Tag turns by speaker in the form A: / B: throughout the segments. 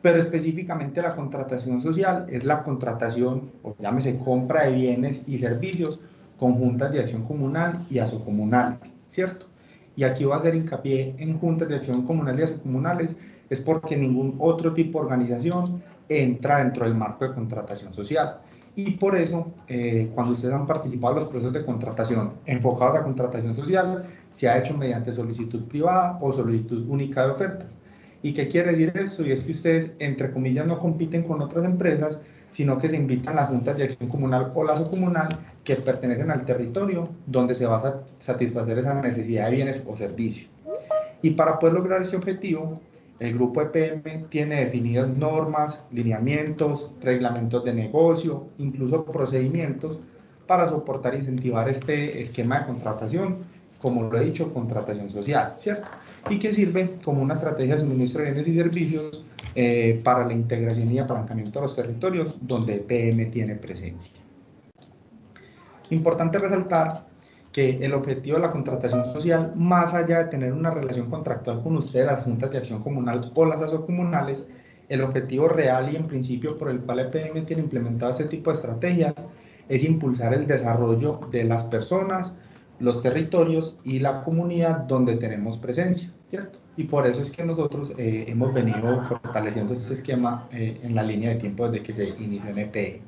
A: pero específicamente la contratación social es la contratación, o llámese compra de bienes y servicios con juntas de acción comunal y asocomunales, ¿cierto? Y aquí voy a hacer hincapié en juntas de acción comunal y asocomunales, es porque ningún otro tipo de organización entra dentro del marco de contratación social. Y por eso, cuando ustedes han participado en los procesos de contratación enfocados a contratación social, se ha hecho mediante solicitud privada o solicitud única de ofertas. ¿Y qué quiere decir esto? Y es que ustedes, entre comillas, no compiten con otras empresas, sino que se invitan las juntas de acción comunal o la comunal que pertenecen al territorio donde se va a satisfacer esa necesidad de bienes o servicios. Y para poder lograr ese objetivo, el grupo EPM tiene definidas normas, lineamientos, reglamentos de negocio, incluso procedimientos para soportar e incentivar este esquema de contratación, como lo he dicho, contratación social, ¿cierto? Y que sirve como una estrategia de suministro de bienes y servicios para la integración y apalancamiento de los territorios donde EPM tiene presencia. Importante resaltar que el objetivo de la contratación social, más allá de tener una relación contractual con ustedes, las juntas de acción comunal o las asocomunales, el objetivo real y en principio por el cual EPM tiene implementado este tipo de estrategias es impulsar el desarrollo de las personas, los territorios y la comunidad donde tenemos presencia, ¿cierto? Y por eso es que nosotros hemos venido fortaleciendo este esquema en la línea de tiempo desde que se inició en EPM.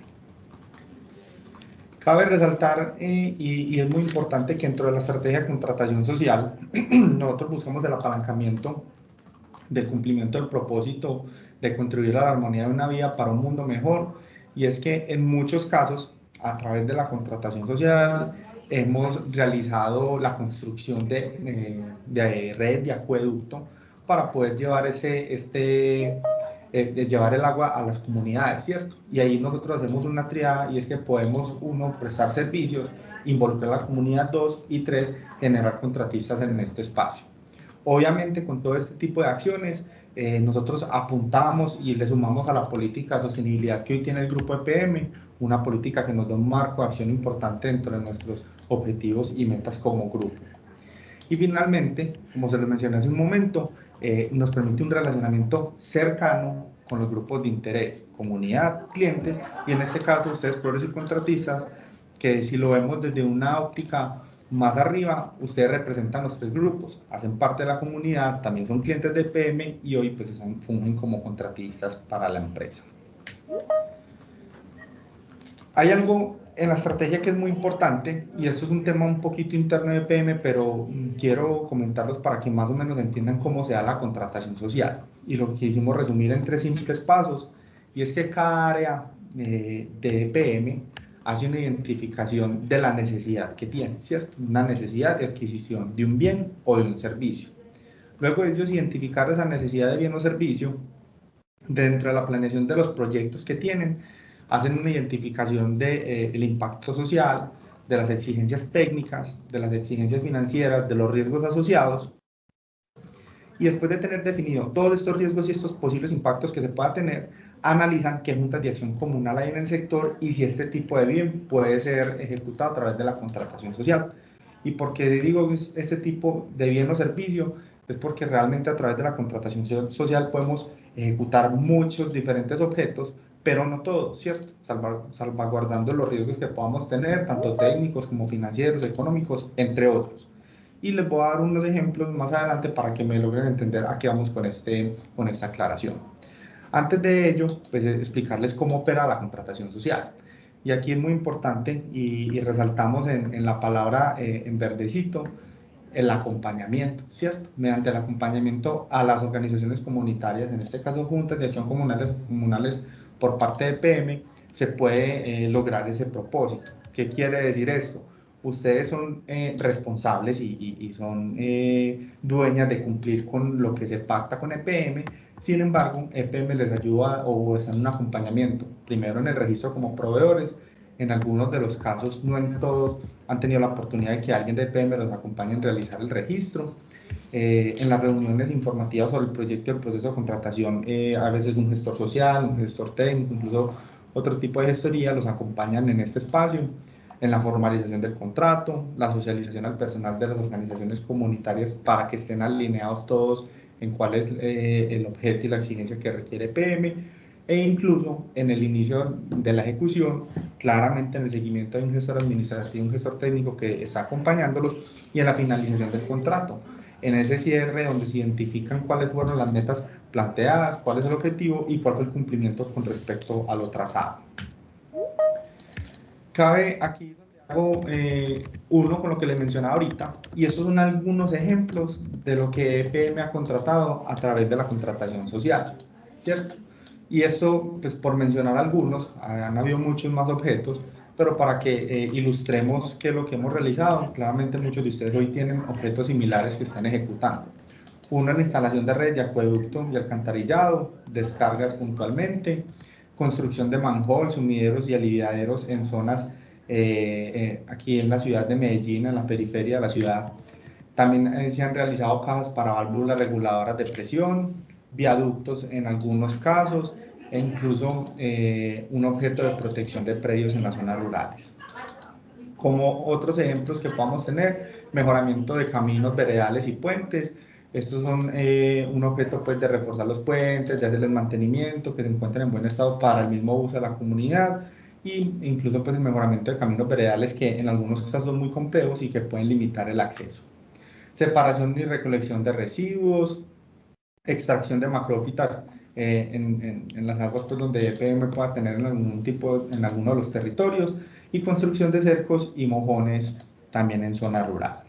A: Cabe resaltar, y es muy importante, que dentro de la estrategia de contratación social, nosotros buscamos el apalancamiento del cumplimiento del propósito de contribuir a la armonía de una vida para un mundo mejor, y es que en muchos casos, a través de la contratación social, hemos realizado la construcción de redes de acueducto para poder llevar de llevar el agua a las comunidades, ¿cierto? Y ahí nosotros hacemos una triada, y es que podemos, uno, prestar servicios, involucrar a la comunidad, dos, y tres, generar contratistas en este espacio. Obviamente, con todo este tipo de acciones, nosotros apuntamos y le sumamos a la política de sostenibilidad que hoy tiene el grupo EPM, una política que nos da un marco de acción importante dentro de nuestros objetivos y metas como grupo. Y finalmente, como se lo mencioné hace un momento, nos permite un relacionamiento cercano con los grupos de interés, comunidad, clientes, y en este caso ustedes, proveedores y contratistas, que si lo vemos desde una óptica más arriba, ustedes representan los tres grupos, hacen parte de la comunidad, también son clientes de EPM y hoy pues fungen como contratistas para la empresa. Hay algo en la estrategia que es muy importante, y esto es un tema un poquito interno de EPM, pero quiero comentarlos para que más o menos entiendan cómo se da la contratación social. Y lo que hicimos resumir en 3 simples pasos, y es que cada área de EPM hace una identificación de la necesidad que tiene, ¿cierto? Una necesidad de adquisición de un bien o de un servicio. Luego de ellos identificar esa necesidad de bien o servicio, dentro de la planeación de los proyectos que tienen, hacen una identificación del impacto social, de las exigencias técnicas, de las exigencias financieras, de los riesgos asociados, y después de tener definido todos estos riesgos y estos posibles impactos que se pueda tener, analizan qué juntas de acción comunal hay en el sector y si este tipo de bien puede ser ejecutado a través de la contratación social. ¿Y por qué digo este tipo de bien o servicio? Es porque realmente a través de la contratación social podemos ejecutar muchos diferentes objetos, pero no todos, ¿cierto? Salvaguardando los riesgos que podamos tener, tanto técnicos como financieros, económicos, entre otros. Y les voy a dar unos ejemplos más adelante para que me logren entender a qué vamos con esta aclaración. Antes de ello, pues explicarles cómo opera la contratación social. Y aquí es muy importante, y resaltamos en la palabra en verdecito, el acompañamiento, ¿cierto? Mediante el acompañamiento a las organizaciones comunitarias, en este caso juntas de acción comunales por parte de EPM, se puede lograr ese propósito. ¿Qué quiere decir esto? Ustedes son responsables y son dueñas de cumplir con lo que se pacta con EPM. Sin embargo, EPM les ayuda o está en un acompañamiento, primero en el registro como proveedores. En algunos de los casos, no en todos, han tenido la oportunidad de que alguien de EPM los acompañe en realizar el registro. En las reuniones informativas sobre el proyecto y el proceso de contratación, a veces un gestor social, un gestor técnico, incluso otro tipo de gestoría los acompañan en este espacio. En la formalización del contrato, la socialización al personal de las organizaciones comunitarias para que estén alineados todos en cuál es el objeto y la exigencia que requiere EPM, e incluso en el inicio de la ejecución, claramente en el seguimiento hay un gestor administrativo, un gestor técnico que está acompañándolos, y en la finalización del contrato. En ese cierre donde se identifican cuáles fueron las metas planteadas, cuál es el objetivo y cuál fue el cumplimiento con respecto a lo trazado. Cabe aquí donde hago uno con lo que les mencionaba ahorita, y estos son algunos ejemplos de lo que EPM ha contratado a través de la contratación social, ¿cierto? Y esto, pues por mencionar algunos, han habido muchos más objetos, pero para que ilustremos qué es lo que hemos realizado, claramente muchos de ustedes hoy tienen objetos similares que están ejecutando. Uno en la instalación de redes de acueducto y alcantarillado, descargas puntualmente, construcción de manholes, sumideros y aliviaderos en zonas aquí en la ciudad de Medellín, en la periferia de la ciudad. También se han realizado cajas para válvulas reguladoras de presión, viaductos en algunos casos, e incluso un objeto de protección de predios en las zonas rurales. Como otros ejemplos que podamos tener, mejoramiento de caminos, veredales y puentes. Estos son un objeto pues, de reforzar los puentes, de hacerles mantenimiento, que se encuentren en buen estado para el mismo uso de la comunidad, y incluso pues, el mejoramiento de caminos veredales que en algunos casos son muy complejos y que pueden limitar el acceso. Separación y recolección de residuos, extracción de macrófitas en las aguas pues, donde EPM pueda tener en en alguno de los territorios, y construcción de cercos y mojones también en zona rural.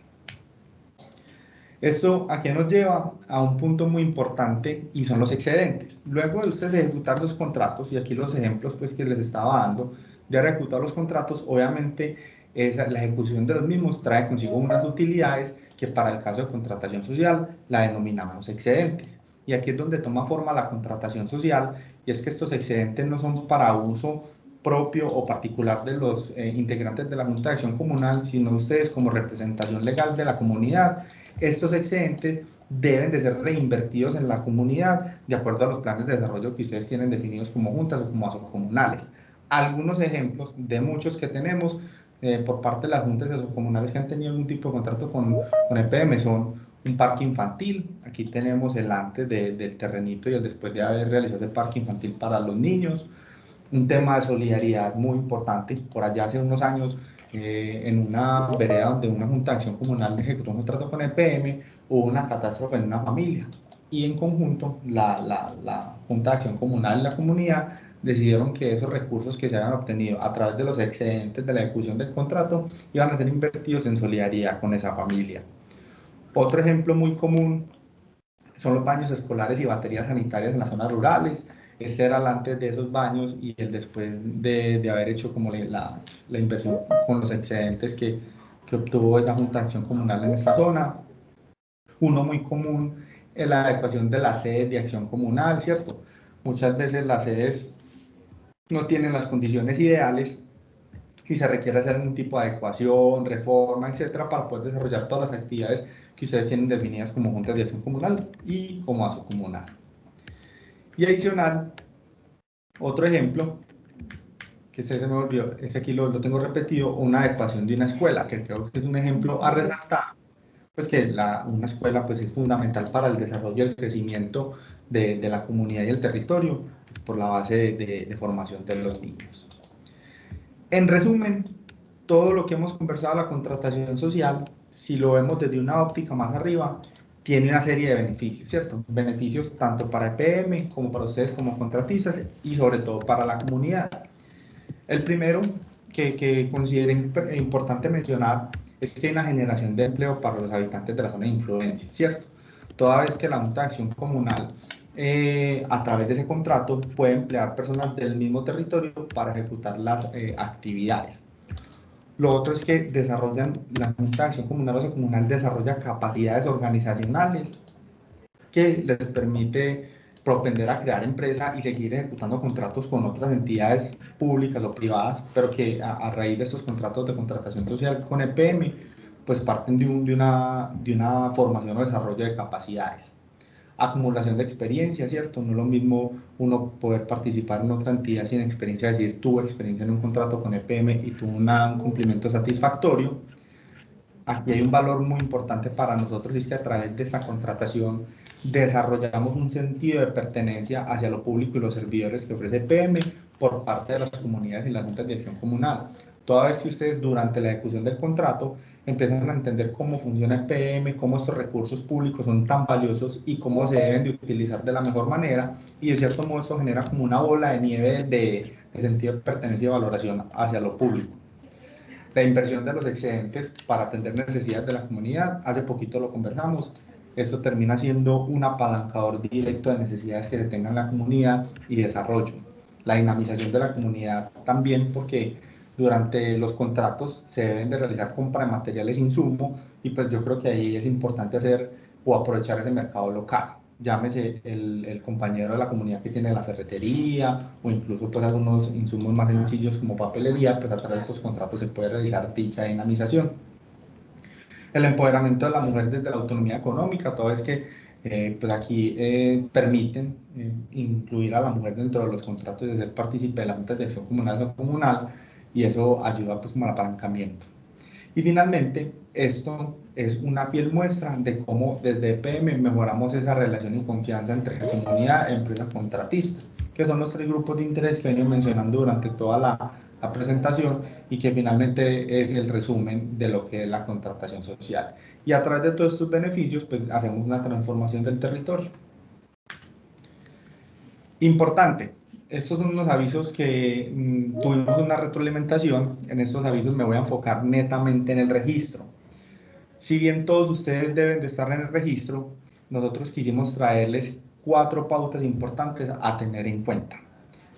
A: Esto aquí nos lleva a un punto muy importante, y son los excedentes. Luego de ustedes ejecutar sus contratos, y aquí los ejemplos pues, que les estaba dando, de ejecutar los contratos, obviamente la ejecución de los mismos trae consigo unas utilidades que para el caso de contratación social la denominamos excedentes. Y aquí es donde toma forma la contratación social, y es que estos excedentes no son para uso propio o particular de los integrantes de la Junta de Acción Comunal, sino ustedes como representación legal de la comunidad. Estos excedentes deben de ser reinvertidos en la comunidad de acuerdo a los planes de desarrollo que ustedes tienen definidos como juntas o como asociaciones. Algunos ejemplos de muchos que tenemos por parte de las juntas asociacionales que han tenido algún tipo de contrato con EPM son un parque infantil. Aquí tenemos el antes del terrenito y el después de haber realizado ese parque infantil para los niños. Un tema de solidaridad muy importante. Por allá hace unos años, en una vereda donde una Junta de Acción Comunal ejecutó un contrato con EPM, hubo una catástrofe en una familia, y en conjunto la Junta de Acción Comunal y la comunidad decidieron que esos recursos que se habían obtenido a través de los excedentes de la ejecución del contrato iban a ser invertidos en solidaridad con esa familia. Otro ejemplo muy común son los baños escolares y baterías sanitarias en las zonas rurales. Este era el antes de esos baños y el después de haber hecho como la inversión con los excedentes que obtuvo esa Junta de Acción Comunal en esta zona. Uno muy común es la adecuación de las sedes de acción comunal, ¿cierto? Muchas veces las sedes no tienen las condiciones ideales y se requiere hacer algún tipo de adecuación, reforma, etcétera, para poder desarrollar todas las actividades que ustedes tienen definidas como juntas de acción comunal y como ASO comunal. Y adicional, otro ejemplo, que se me olvidó, ese aquí lo tengo repetido, una adecuación de una escuela, que creo que es un ejemplo a resaltar, pues que una escuela pues, es fundamental para el desarrollo y el crecimiento de la comunidad y el territorio, pues, por la base de formación de los niños. En resumen, todo lo que hemos conversado de la contratación social, si lo vemos desde una óptica más arriba, tiene una serie de beneficios, ¿cierto? Beneficios tanto para EPM como para ustedes como contratistas y sobre todo para la comunidad. El primero que considero importante mencionar es que hay una generación de empleo para los habitantes de la zona de influencia, ¿cierto? Toda vez que la Junta de Acción Comunal, a través de ese contrato, puede emplear personas del mismo territorio para ejecutar las actividades. Lo otro es que la Junta de Acción Comunal o Comunal desarrolla capacidades organizacionales que les permite propender a crear empresa y seguir ejecutando contratos con otras entidades públicas o privadas, pero que a raíz de estos contratos de contratación social con EPM, pues parten de una formación o desarrollo de capacidades. Acumulación de experiencia, ¿cierto? No es lo mismo uno poder participar en otra entidad sin experiencia, es decir, tuvo experiencia en un contrato con EPM y tuvo un cumplimiento satisfactorio. aquí hay un valor muy importante para nosotros, y es que a través de esta contratación desarrollamos un sentido de pertenencia hacia lo público y los servidores que ofrece PM por parte de las comunidades y las juntas de acción comunal. Toda vez que ustedes durante la ejecución del contrato empiezan a entender cómo funciona el PM, cómo estos recursos públicos son tan valiosos y cómo se deben de utilizar de la mejor manera, y de cierto modo esto genera como una bola de nieve de sentido de pertenencia y valoración hacia lo público. La inversión de los excedentes para atender necesidades de la comunidad, hace poquito lo conversamos, esto termina siendo un apalancador directo de necesidades que se tengan en la comunidad y desarrollo. La dinamización de la comunidad también, porque durante los contratos se deben de realizar compra de materiales e insumos, y pues yo creo que ahí es importante hacer o aprovechar ese mercado local. Llámese el compañero de la comunidad que tiene la ferretería, o incluso pues algunos insumos más sencillos como papelería, pues a través de estos contratos se puede realizar dicha dinamización. El empoderamiento de la mujer desde la autonomía económica, todo es que pues aquí permiten incluir a la mujer dentro de los contratos de ser partícipe de la Junta de Acción Comunal o Comunal, y eso ayuda pues como al apalancamiento. Y finalmente, esto es una fiel muestra de cómo desde EPM mejoramos esa relación y confianza entre comunidad, empresa, contratista, que son los tres grupos de interés que vengo mencionando durante toda la presentación, y que finalmente es el resumen de lo que es la contratación social. Y a través de todos estos beneficios, pues hacemos una transformación del territorio. Importante, estos son unos avisos que tuvimos una retroalimentación. En estos avisos me voy a enfocar netamente en el registro. Si bien todos ustedes deben de estar en el registro, nosotros quisimos traerles 4 pautas importantes a tener en cuenta.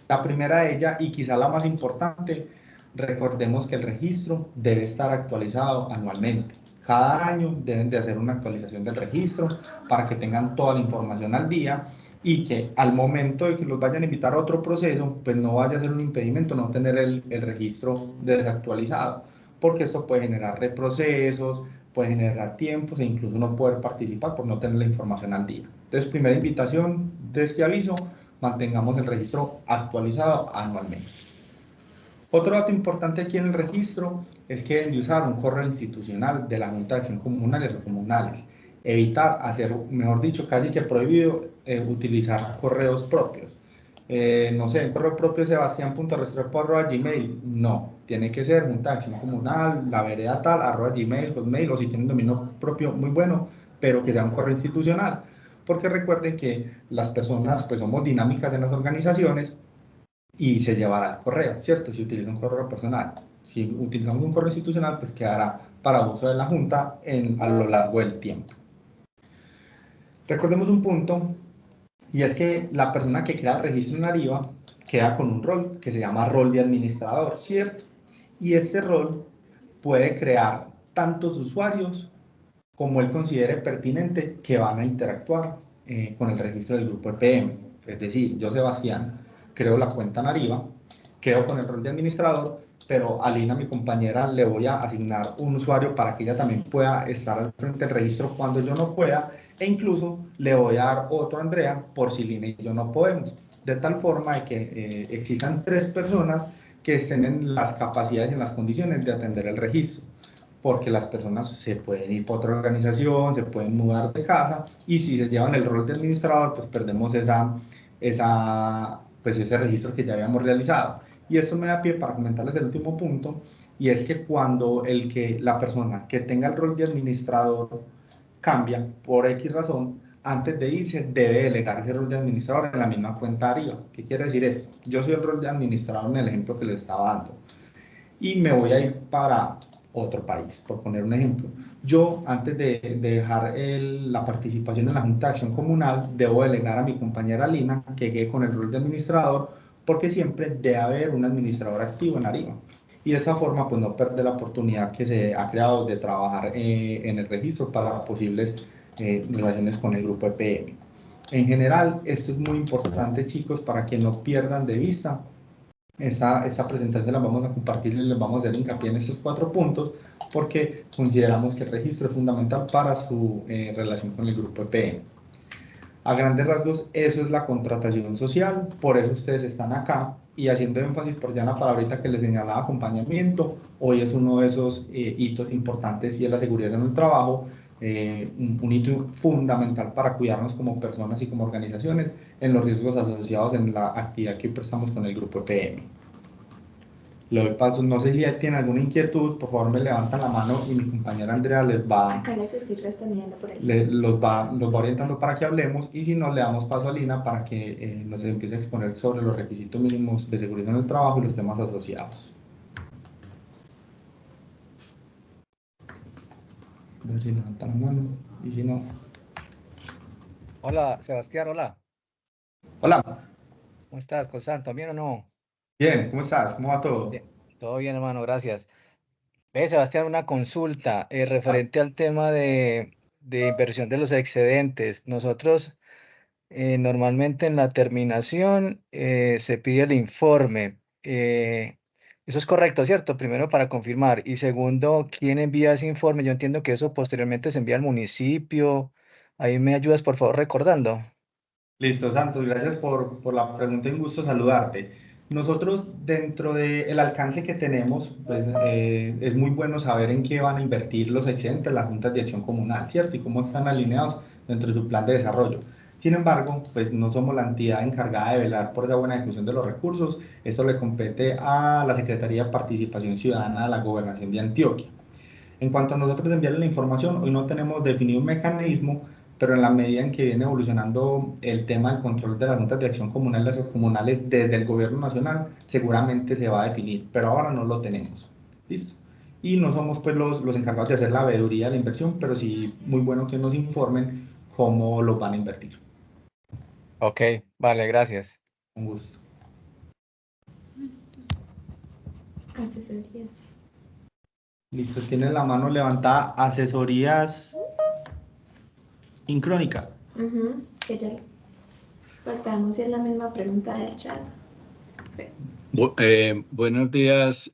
A: La primera de ellas, y quizá la más importante, recordemos que el registro debe estar actualizado anualmente. Cada año deben de hacer una actualización del registro para que tengan toda la información al día, y que al momento de que los vayan a invitar a otro proceso, pues no vaya a ser un impedimento no tener el registro desactualizado, porque esto puede generar reprocesos, puede generar tiempos e incluso no poder participar por no tener la información al día. Entonces, primera invitación de este aviso: mantengamos el registro actualizado anualmente. Otro dato importante aquí en el registro es que deben de usar un correo institucional de la Junta de Acción Comunales o comunales. Evitar hacer, mejor dicho, casi que prohibido utilizar correos propios. No sé, el correo propio sebastián.restrepo@gmail. No, tiene que ser Junta de Acción Comunal, la vereda tal, @gmail, hotmail, o si tienen dominio propio, muy bueno, pero que sea un correo institucional. Porque recuerden que las personas pues somos dinámicas en las organizaciones, y se llevará el correo, ¿cierto? Si utiliza un correo personal. Si utilizamos un correo institucional, pues quedará para uso de la Junta a lo largo del tiempo. Recordemos un punto, y es que la persona que crea el registro en Ariba queda con un rol que se llama rol de administrador, ¿cierto? Y este rol puede crear tantos usuarios como él considere pertinente que van a interactuar con el registro del grupo EPM. Es decir, yo, Sebastián, creo la cuenta en Ariba, quedo con el rol de administrador, pero a Lina, mi compañera, le voy a asignar un usuario para que ella también pueda estar al frente del registro cuando yo no pueda, e incluso le voy a dar otro a Andrea por si Lina y yo no podemos, de tal forma de que existan 3 personas que estén en las capacidades y en las condiciones de atender el registro, porque las personas se pueden ir para otra organización, se pueden mudar de casa, y si se llevan el rol de administrador, pues perdemos pues ese registro que ya habíamos realizado. Y esto me da pie para comentarles el último punto, y es que cuando la persona que tenga el rol de administrador cambia por X razón, antes de irse debe delegar ese rol de administrador en la misma cuenta arriba. ¿Qué quiere decir esto? Yo soy el rol de administrador en el ejemplo que les estaba dando, y me voy a ir para otro país, por poner un ejemplo. Yo, antes de dejar la participación en la Junta de Acción Comunal, debo delegar a mi compañera Lina, que quede con el rol de administrador, porque siempre debe haber un administrador activo en Ariba. Y de esa forma, pues no perder la oportunidad que se ha creado de trabajar en el registro para posibles relaciones con el grupo EPM. En general, esto es muy importante, chicos, para que no pierdan de vista. Esta presentación la vamos a compartir y les vamos a hacer hincapié en estos 4 puntos, porque consideramos que el registro es fundamental para su relación con el grupo EPM. A grandes rasgos, eso es la contratación social, por eso ustedes están acá y haciendo énfasis por ya en la palabrita que les señalaba acompañamiento, hoy es uno de esos hitos importantes y es la seguridad en el trabajo, un hito fundamental para cuidarnos como personas y como organizaciones en los riesgos asociados en la actividad que hoy prestamos con el grupo EPM. Le doy paso, no sé si ya tienen alguna inquietud, por favor me levantan la mano y mi compañera Andrea les va,
B: Acá les estoy respondiendo por ahí.
A: los va orientando para que hablemos y si no, le damos paso a Lina para que nos empiece a exponer sobre los requisitos mínimos de seguridad en el trabajo y los temas asociados. A ver si levantan la mano y si no.
C: Hola, Sebastián, hola.
A: Hola,
C: ¿Cómo estás, Constanto? ¿Bien o no?
A: bien, ¿cómo estás? ¿Cómo va todo?
C: Bien. Todo bien, hermano, gracias. Ve, Sebastián, una consulta
A: Ah,
C: referente al tema de inversión de los excedentes. Nosotros normalmente en la terminación se pide el informe. Eso es correcto, ¿cierto? Primero para confirmar. Y segundo, ¿quién envía ese informe? Yo entiendo que eso posteriormente se envía al municipio. Ahí me ayudas, por favor, recordando.
A: listo, Santos, gracias por la pregunta y un gusto saludarte. Nosotros, dentro del alcance que tenemos, pues es muy bueno saber en qué van a invertir los excedentes las juntas de acción comunal, ¿cierto? Y cómo están alineados dentro de su plan de desarrollo. Sin embargo, pues no somos la entidad encargada de velar por la buena ejecución de los recursos. Eso le compete a la Secretaría de Participación Ciudadana de la Gobernación de Antioquia. En cuanto a nosotros enviarle la información, hoy no tenemos definido un mecanismo, pero en la medida en que viene evolucionando el tema del control de las juntas de acción comunal, las comunales desde el gobierno nacional, seguramente se va a definir, pero ahora no lo tenemos. ¿Listo? Y no somos pues los encargados de hacer la veeduría de la inversión, pero sí muy bueno que nos informen cómo los van a invertir.
C: Ok, vale, gracias.
A: Un gusto.
B: Asesoría.
A: Listo, tiene la mano levantada, asesorías incrónica.
B: Que ya, pues veamos si es la misma pregunta del chat.
D: Buenos días,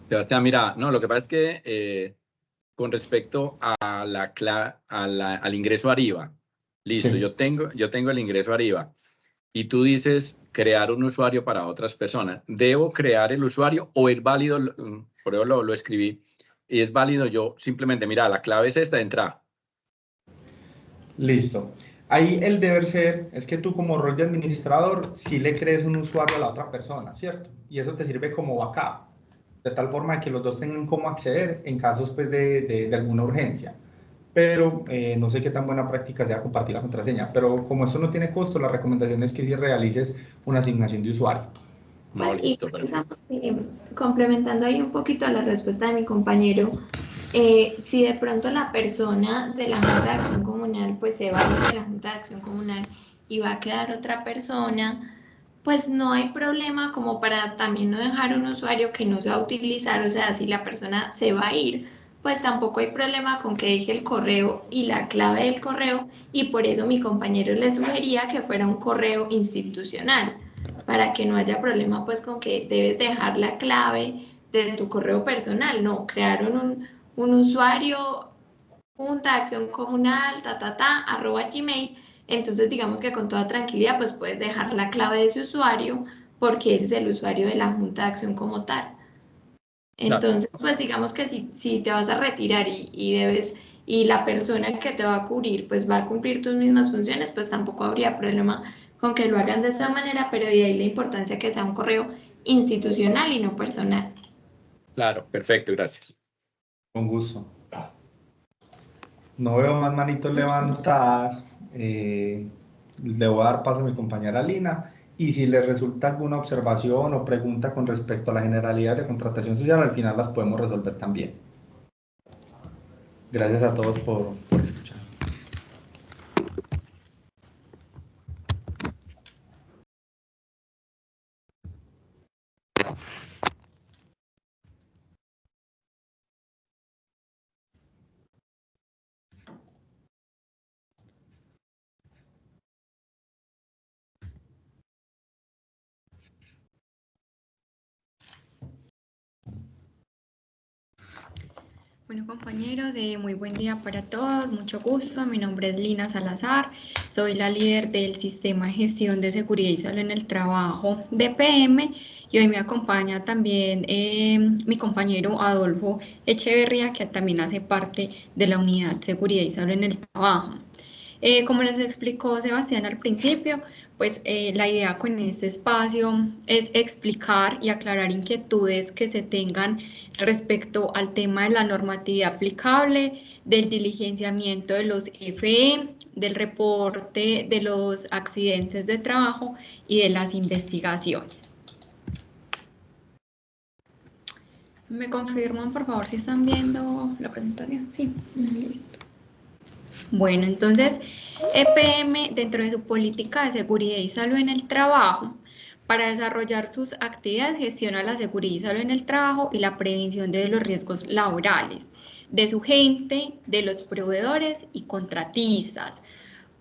D: Sebastián. Mira, no, lo que pasa es que con respecto a al ingreso arriba, listo,
A: Sí.
D: yo tengo el ingreso arriba y tú dices crear un usuario para otras personas. ¿Debo crear el usuario o es válido? Por eso lo escribí. Y es válido yo simplemente, mira, la clave es esta de entrada.
A: Listo. Ahí el deber ser es que tú como rol de administrador sí le crees un usuario a la otra persona, ¿cierto? Y eso te sirve como backup, de tal forma que los dos tengan cómo acceder en casos pues, de alguna urgencia. Pero no sé qué tan buena práctica sea compartir la contraseña, pero como esto no tiene costo, la recomendación es que si realices una asignación de usuario.
D: No,
B: Pues y
D: listo, perfecto.
B: estamos complementando ahí un poquito la respuesta de mi compañero. Si de pronto la persona de la Junta de Acción Comunal pues se va a ir de la Junta de Acción Comunal y va a quedar otra persona, pues no hay problema como para también no dejar un usuario que no se va a utilizar, o sea, si la persona se va a ir, pues tampoco hay problema con que deje el correo y la clave del correo y por eso mi compañero le sugería que fuera un correo institucional para que no haya problema pues con que debes dejar la clave de tu correo personal, no, crearon un usuario, junta, acción comunal, arroba Gmail, entonces digamos que con toda tranquilidad pues puedes dejar la clave de ese usuario porque ese es el usuario de la junta de acción como tal.
D: Claro,
B: Entonces, pues digamos que si te vas a retirar y debes, y la persona que te va a cubrir, pues va a cumplir tus mismas funciones, pues tampoco habría problema con que lo hagan de esta manera, pero de ahí la importancia que sea un correo institucional y no personal.
D: claro, perfecto, gracias.
A: Con gusto. No veo más manitos levantadas. Le voy a dar paso a mi compañera Lina. Y si les resulta alguna observación o pregunta con respecto a la generalidad de contratación social, al final las podemos resolver también. Gracias a todos por escuchar.
B: Bueno, compañeros, muy buen día para todos, mucho gusto. Mi nombre es Lina Salazar, soy la líder del Sistema de Gestión de Seguridad y Salud en el Trabajo de PM, y hoy me acompaña también mi compañero Adolfo Echeverría, que también hace parte de la Unidad Seguridad y Salud en el Trabajo. Como les explicó Sebastián al principio, pues la idea con este espacio es explicar y aclarar inquietudes que se tengan respecto al tema de la normatividad aplicable, del diligenciamiento de los FE, del reporte de los accidentes de trabajo y de las investigaciones. ¿Me confirman, por favor, si están viendo la presentación? Sí, listo. Bueno, entonces, EPM, dentro de su política de seguridad y salud en el trabajo, para desarrollar sus actividades, gestiona la seguridad y salud en el trabajo y la prevención de los riesgos laborales de su gente, de los proveedores y contratistas.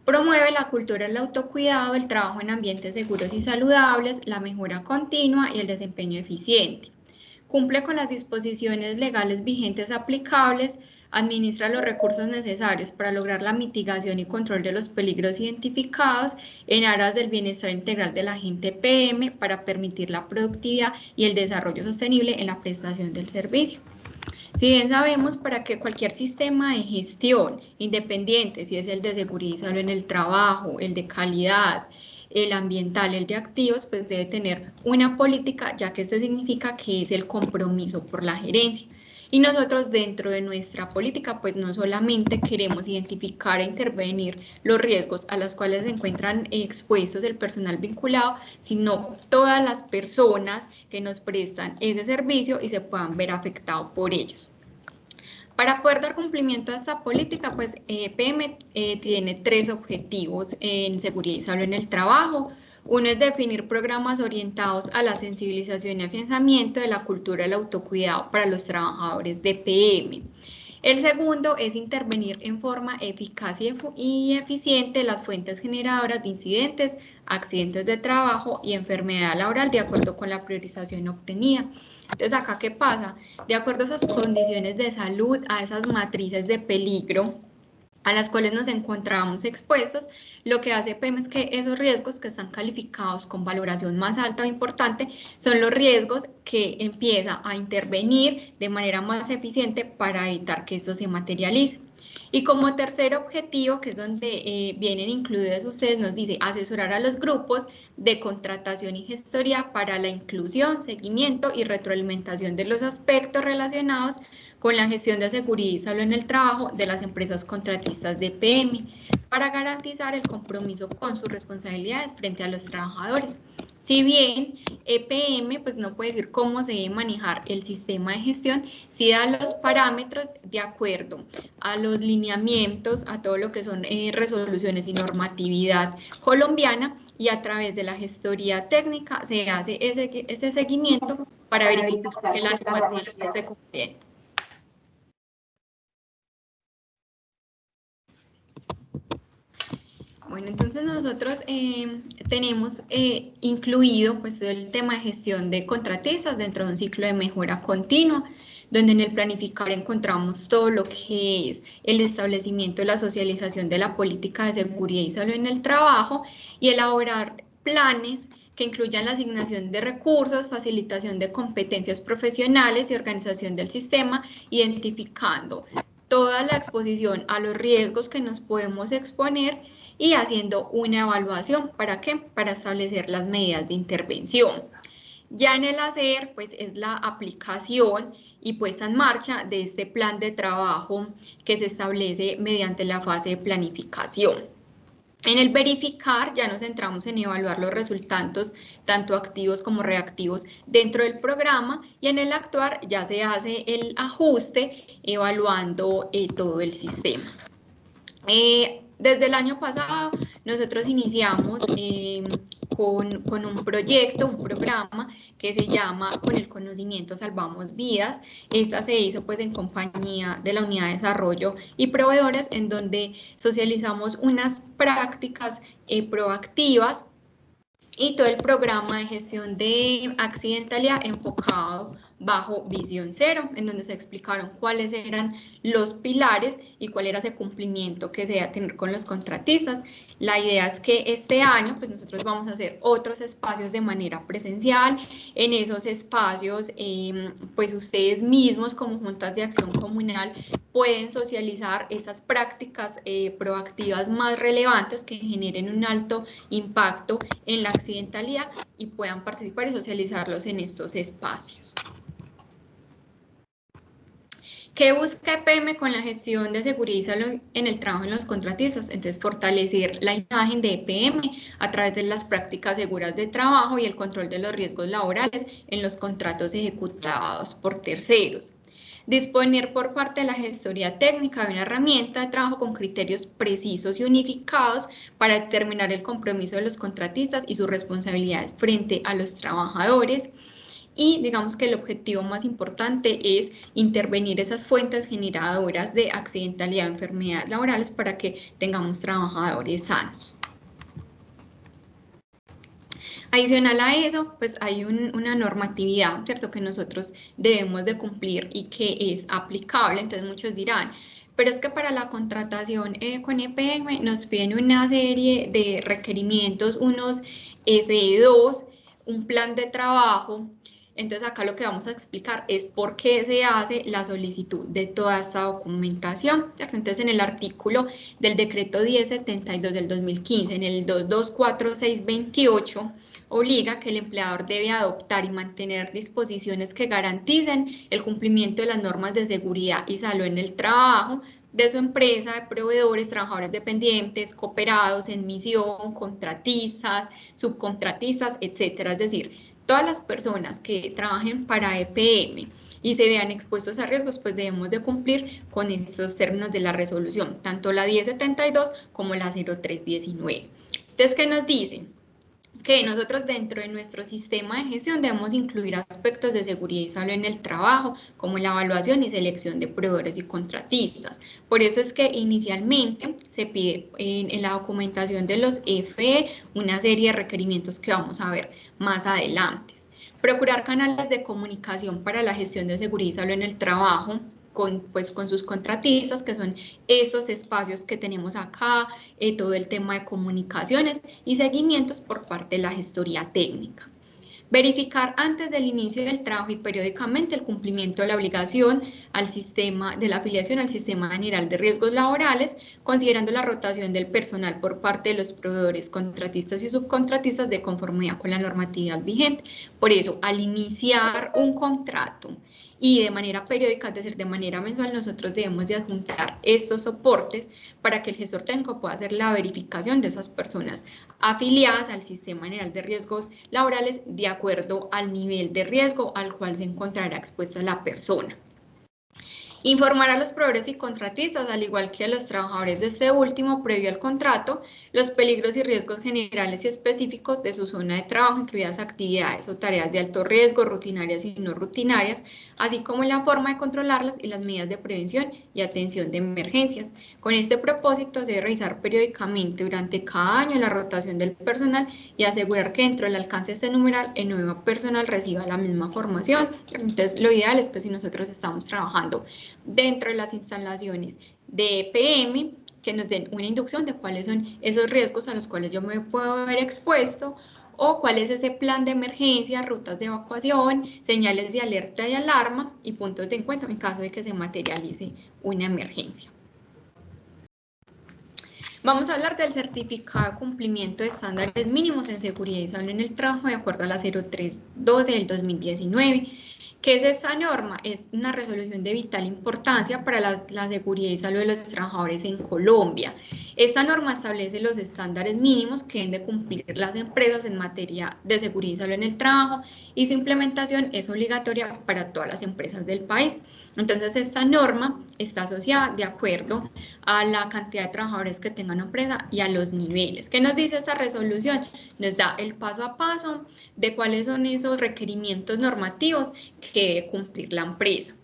B: Promueve la cultura del autocuidado, el trabajo en ambientes seguros y saludables, la mejora continua y el desempeño eficiente. Cumple con las disposiciones legales vigentes aplicables, administra los recursos necesarios para lograr la mitigación y control de los peligros identificados en aras del bienestar integral de la agente PM para permitir la productividad y el desarrollo sostenible en la prestación del servicio. Si bien sabemos para que cualquier sistema de gestión independiente, si es el de seguridad y salud en el trabajo, el de calidad, el ambiental, el de activos, pues debe tener una política, ya que esto significa que es el compromiso por la gerencia. Y nosotros dentro de nuestra política, pues no solamente queremos identificar e intervenir los riesgos a los cuales se encuentran expuestos el personal vinculado, sino todas las personas que nos prestan ese servicio y se puedan ver afectados por ellos. Para poder dar cumplimiento a esta política, pues PM tiene 3 objetivos en seguridad y salud en el trabajo. Uno es definir programas orientados a la sensibilización y afianzamiento de la cultura del autocuidado para los trabajadores de PM. El segundo es intervenir en forma eficaz y eficiente las fuentes generadoras de incidentes, accidentes de trabajo y enfermedad laboral de acuerdo con la priorización obtenida. Entonces, ¿acá qué pasa? De acuerdo a esas condiciones de salud, a esas matrices de peligro a las cuales nos encontramos expuestos, lo que hace PM es que esos riesgos que están calificados con valoración más alta o importante son los riesgos que empieza a intervenir de manera más eficiente para evitar que esto se materialice. Y como tercer objetivo, que es donde vienen incluidos ustedes, nos dice asesorar a los grupos de contratación y gestoría para la inclusión, seguimiento y retroalimentación de los aspectos relacionados con la gestión de seguridad y salud en el trabajo de las empresas contratistas de PM, para garantizar el compromiso con sus responsabilidades frente a los trabajadores. Si bien EPM pues no puede decir cómo se debe manejar el sistema de gestión, sí da los parámetros de acuerdo a los lineamientos, a todo lo que son resoluciones y normatividad colombiana, y a través de la gestoría técnica se hace ese seguimiento para verificar que la normativa esté cumpliendo. Bueno, entonces nosotros tenemos incluido pues el tema de gestión de contratistas dentro de un ciclo de mejora continua, donde en el planificar encontramos todo lo que es el establecimiento y la socialización de la política de seguridad y salud en el trabajo y elaborar planes que incluyan la asignación de recursos, facilitación de competencias profesionales y organización del sistema, identificando toda la exposición a los riesgos que nos podemos exponer y haciendo una evaluación. ¿Para qué? Para establecer las medidas de intervención. Ya en el hacer, pues es la aplicación y puesta en marcha de este plan de trabajo que se establece mediante la fase de planificación. En el verificar ya nos centramos en evaluar los resultados tanto activos como reactivos dentro del programa, y en el actuar ya se hace el ajuste evaluando todo el sistema. Desde el año pasado nosotros iniciamos con un proyecto, un programa que se llama Con el Conocimiento Salvamos Vidas. Esta se hizo pues en compañía de la Unidad de Desarrollo y Proveedores, en donde socializamos unas prácticas proactivas y todo el programa de gestión de accidentalidad enfocado
E: bajo Visión Cero, en donde se explicaron cuáles eran los pilares y cuál era ese cumplimiento que se debía tener con los contratistas. La idea es que este año pues nosotros vamos a hacer otros espacios de manera presencial. En esos espacios pues ustedes mismos como juntas de acción comunal pueden socializar esas prácticas proactivas más relevantes que generen un alto impacto en la accidentalidad y puedan participar y socializarlos en estos espacios. ¿Qué busca EPM con la gestión de seguridad y salud en el trabajo en los contratistas? Entonces, fortalecer la imagen de EPM a través de las prácticas seguras de trabajo y el control de los riesgos laborales en los contratos ejecutados por terceros. Disponer por parte de la gestoría técnica de una herramienta de trabajo con criterios precisos y unificados para determinar el compromiso de los contratistas y sus responsabilidades frente a los trabajadores. Y digamos que el objetivo más importante es intervenir esas fuentes generadoras de accidentalidad o enfermedades laborales para que tengamos trabajadores sanos. Adicional a eso, pues hay una normatividad, ¿cierto?, que nosotros debemos de cumplir y que es aplicable. Entonces muchos dirán, pero es que para la contratación con EPM nos piden una serie de requerimientos, unos FE2, un plan de trabajo. Entonces acá lo que vamos a explicar es por qué se hace la solicitud de toda esta documentación, ¿cierto? Entonces en el artículo del decreto 1072 del 2015, en el 224628, obliga que el empleador debe adoptar y mantener disposiciones que garanticen el cumplimiento de las normas de seguridad y salud en el trabajo de su empresa, de proveedores, trabajadores dependientes, cooperados en misión, contratistas, subcontratistas, etcétera. Es decir, todas las personas que trabajen para EPM y se vean expuestos a riesgos, pues debemos de cumplir con estos términos de la resolución, tanto la 1072 como la 0319. Entonces, ¿qué nos dicen? Que nosotros dentro de nuestro sistema de gestión debemos incluir aspectos de seguridad y salud en el trabajo, como la evaluación y selección de proveedores y contratistas. Por eso es que inicialmente se pide en la documentación de los FE una serie de requerimientos que vamos a ver más adelante. Procurar canales de comunicación para la gestión de seguridad y salud en el trabajo, con sus contratistas, que son esos espacios que tenemos acá, todo el tema de comunicaciones y seguimientos por parte de la gestoría técnica. Verificar antes del inicio del trabajo y periódicamente el cumplimiento de la obligación al sistema de la afiliación al Sistema General de Riesgos Laborales, considerando la rotación del personal por parte de los proveedores, contratistas y subcontratistas de conformidad con la normatividad vigente. Por eso, al iniciar un contrato y de manera periódica, es decir, de manera mensual, nosotros debemos de adjuntar estos soportes para que el gestor técnico pueda hacer la verificación de esas personas afiliadas al Sistema General de Riesgos Laborales de acuerdo al nivel de riesgo al cual se encontrará expuesta la persona. Informar a los proveedores y contratistas, al igual que a los trabajadores de este último, previo al contrato, los peligros y riesgos generales y específicos de su zona de trabajo, incluidas actividades o tareas de alto riesgo, rutinarias y no rutinarias, así como la forma de controlarlas y las medidas de prevención y atención de emergencias. Con este propósito, se debe revisar periódicamente durante cada año la rotación del personal y asegurar que dentro del alcance de este numeral, el nuevo personal reciba la misma formación. Entonces, lo ideal es que si nosotros estamos trabajando dentro de las instalaciones de EPM, que nos den una inducción de cuáles son esos riesgos a los cuales yo me puedo ver expuesto, o cuál es ese plan de emergencia, rutas de evacuación, señales de alerta y alarma y puntos de encuentro en caso de que se materialice una emergencia. Vamos a hablar del certificado de cumplimiento de estándares mínimos en seguridad y salud en el trabajo de acuerdo a la 0312 del 2019. ¿Qué es esta norma? Es una resolución de vital importancia para la seguridad y salud de los trabajadores en Colombia. Esta norma establece los estándares mínimos que deben de cumplir las empresas en materia de seguridad y salud en el trabajo y su implementación es obligatoria para todas las empresas del país. Entonces, esta norma está asociada de acuerdo a la cantidad de trabajadores que tenga una empresa y a los niveles. ¿Qué nos dice esta resolución? Nos da el paso a paso de cuáles son esos requerimientos normativos que debe cumplir la empresa.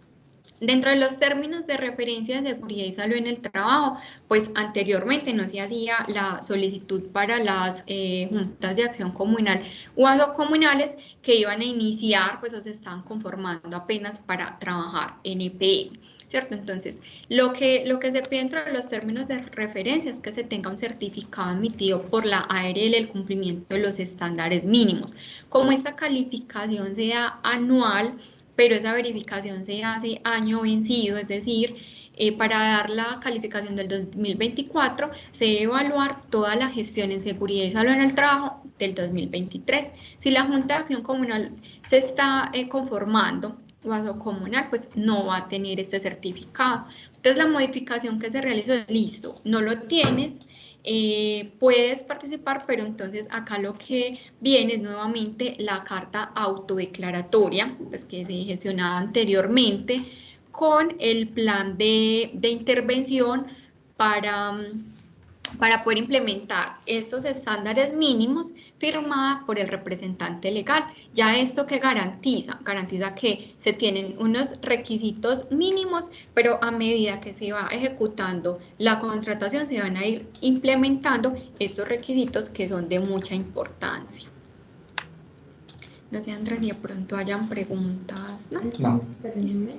E: Dentro de los términos de referencia de seguridad y salud en el trabajo, pues anteriormente no se hacía la solicitud para las juntas de acción comunal o comunales que iban a iniciar, pues o se estaban conformando apenas para trabajar en EPM, ¿cierto? Entonces, lo que se pide dentro de los términos de referencia es que se tenga un certificado emitido por la ARL el cumplimiento de los estándares mínimos. Como esta calificación sea anual, pero esa verificación se hace año vencido, es decir, para dar la calificación del 2024 se debe evaluar toda la gestión en seguridad y salud en el trabajo del 2023. Si la Junta de Acción Comunal se está conformando, o comunal, pues no va a tener este certificado. Entonces la modificación que se realizó es listo, no lo tienes, puedes participar, pero entonces acá lo que viene es nuevamente la carta autodeclaratoria, pues que se gestionaba anteriormente, con el plan de intervención para poder implementar estos estándares mínimos firmada por el representante legal. Ya esto que garantiza que se tienen unos requisitos mínimos, pero a medida que se va ejecutando la contratación se van a ir implementando estos requisitos que son de mucha importancia. No sé, Andrés, si de pronto hayan preguntas, ¿no?
A: No.
E: Listo.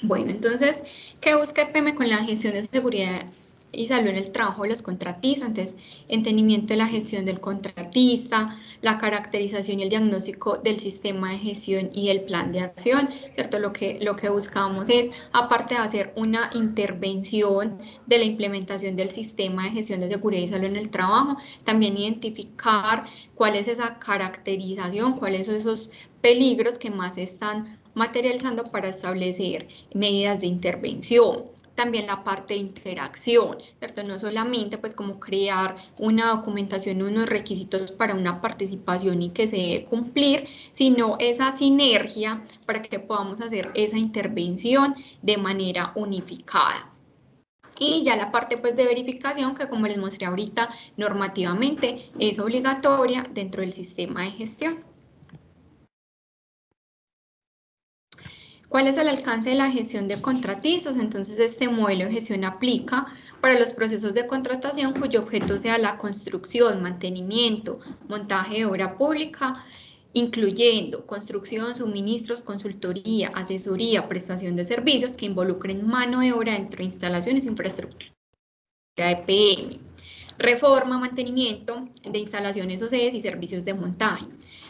E: Bueno, entonces, ¿qué busca EPM con la gestión de seguridad y salud en el trabajo de los contratistas? Entonces, entendimiento de la gestión del contratista, la caracterización y el diagnóstico del sistema de gestión y el plan de acción, ¿cierto? Lo que buscamos es, aparte de hacer una intervención de la implementación del sistema de gestión de seguridad y salud en el trabajo, también identificar cuál es esa caracterización, cuáles son esos peligros que más están materializando para establecer medidas de intervención. También la parte de interacción, ¿cierto? No solamente pues como crear una documentación, unos requisitos para una participación y que se debe cumplir, sino esa sinergia para que podamos hacer esa intervención de manera unificada. Y ya la parte pues de verificación, que como les mostré ahorita, normativamente es obligatoria dentro del sistema de gestión. ¿Cuál es el alcance de la gestión de contratistas? Entonces, este modelo de gestión aplica para los procesos de contratación cuyo objeto sea la construcción, mantenimiento, montaje de obra pública, incluyendo construcción, suministros, consultoría, asesoría, prestación de servicios que involucren mano de obra dentro de instalaciones e infraestructura de EPM, reforma, mantenimiento de instalaciones OCEs y servicios de montaje.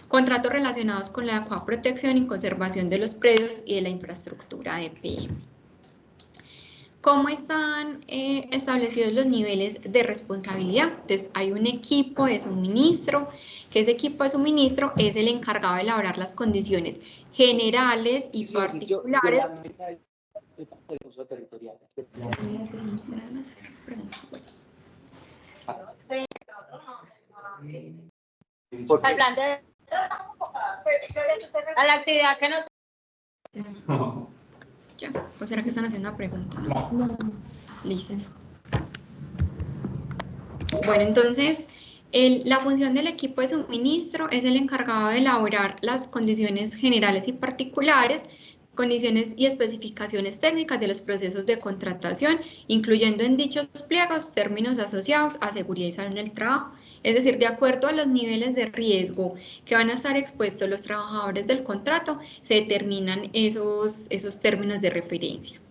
E: Contratos relacionados con la adecuada protección y conservación de los predios y de la infraestructura de EPM. ¿Cómo están establecidos los niveles de responsabilidad? Entonces, hay un equipo de suministro, que ese equipo de suministro es el encargado de elaborar las condiciones generales y particulares.
F: Al plan de a la actividad que nos...
E: Ya, ¿o será que están haciendo una pregunta?
B: No.
E: Listo. Bueno, entonces, la función del equipo de suministro es el encargado de elaborar las condiciones generales y particulares, condiciones y especificaciones técnicas de los procesos de contratación, incluyendo en dichos pliegos términos asociados a seguridad y salud en el trabajo. Es decir, de acuerdo a los niveles de riesgo que van a estar expuestos los trabajadores del contrato, se determinan esos términos de referencia.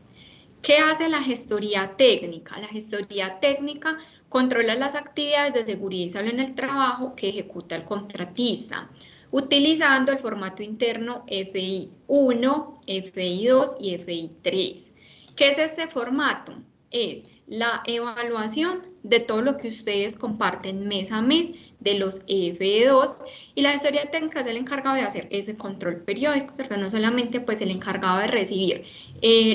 E: ¿Qué hace la gestoría técnica? La gestoría técnica controla las actividades de seguridad y salud en el trabajo que ejecuta el contratista, utilizando el formato interno FI1, FI2 y FI3. ¿Qué es este formato? Es la evaluación de todo lo que ustedes comparten mes a mes de los FE2 y la gestoría técnica es el encargado de hacer ese control periódico, ¿cierto? No solamente pues el encargado de recibir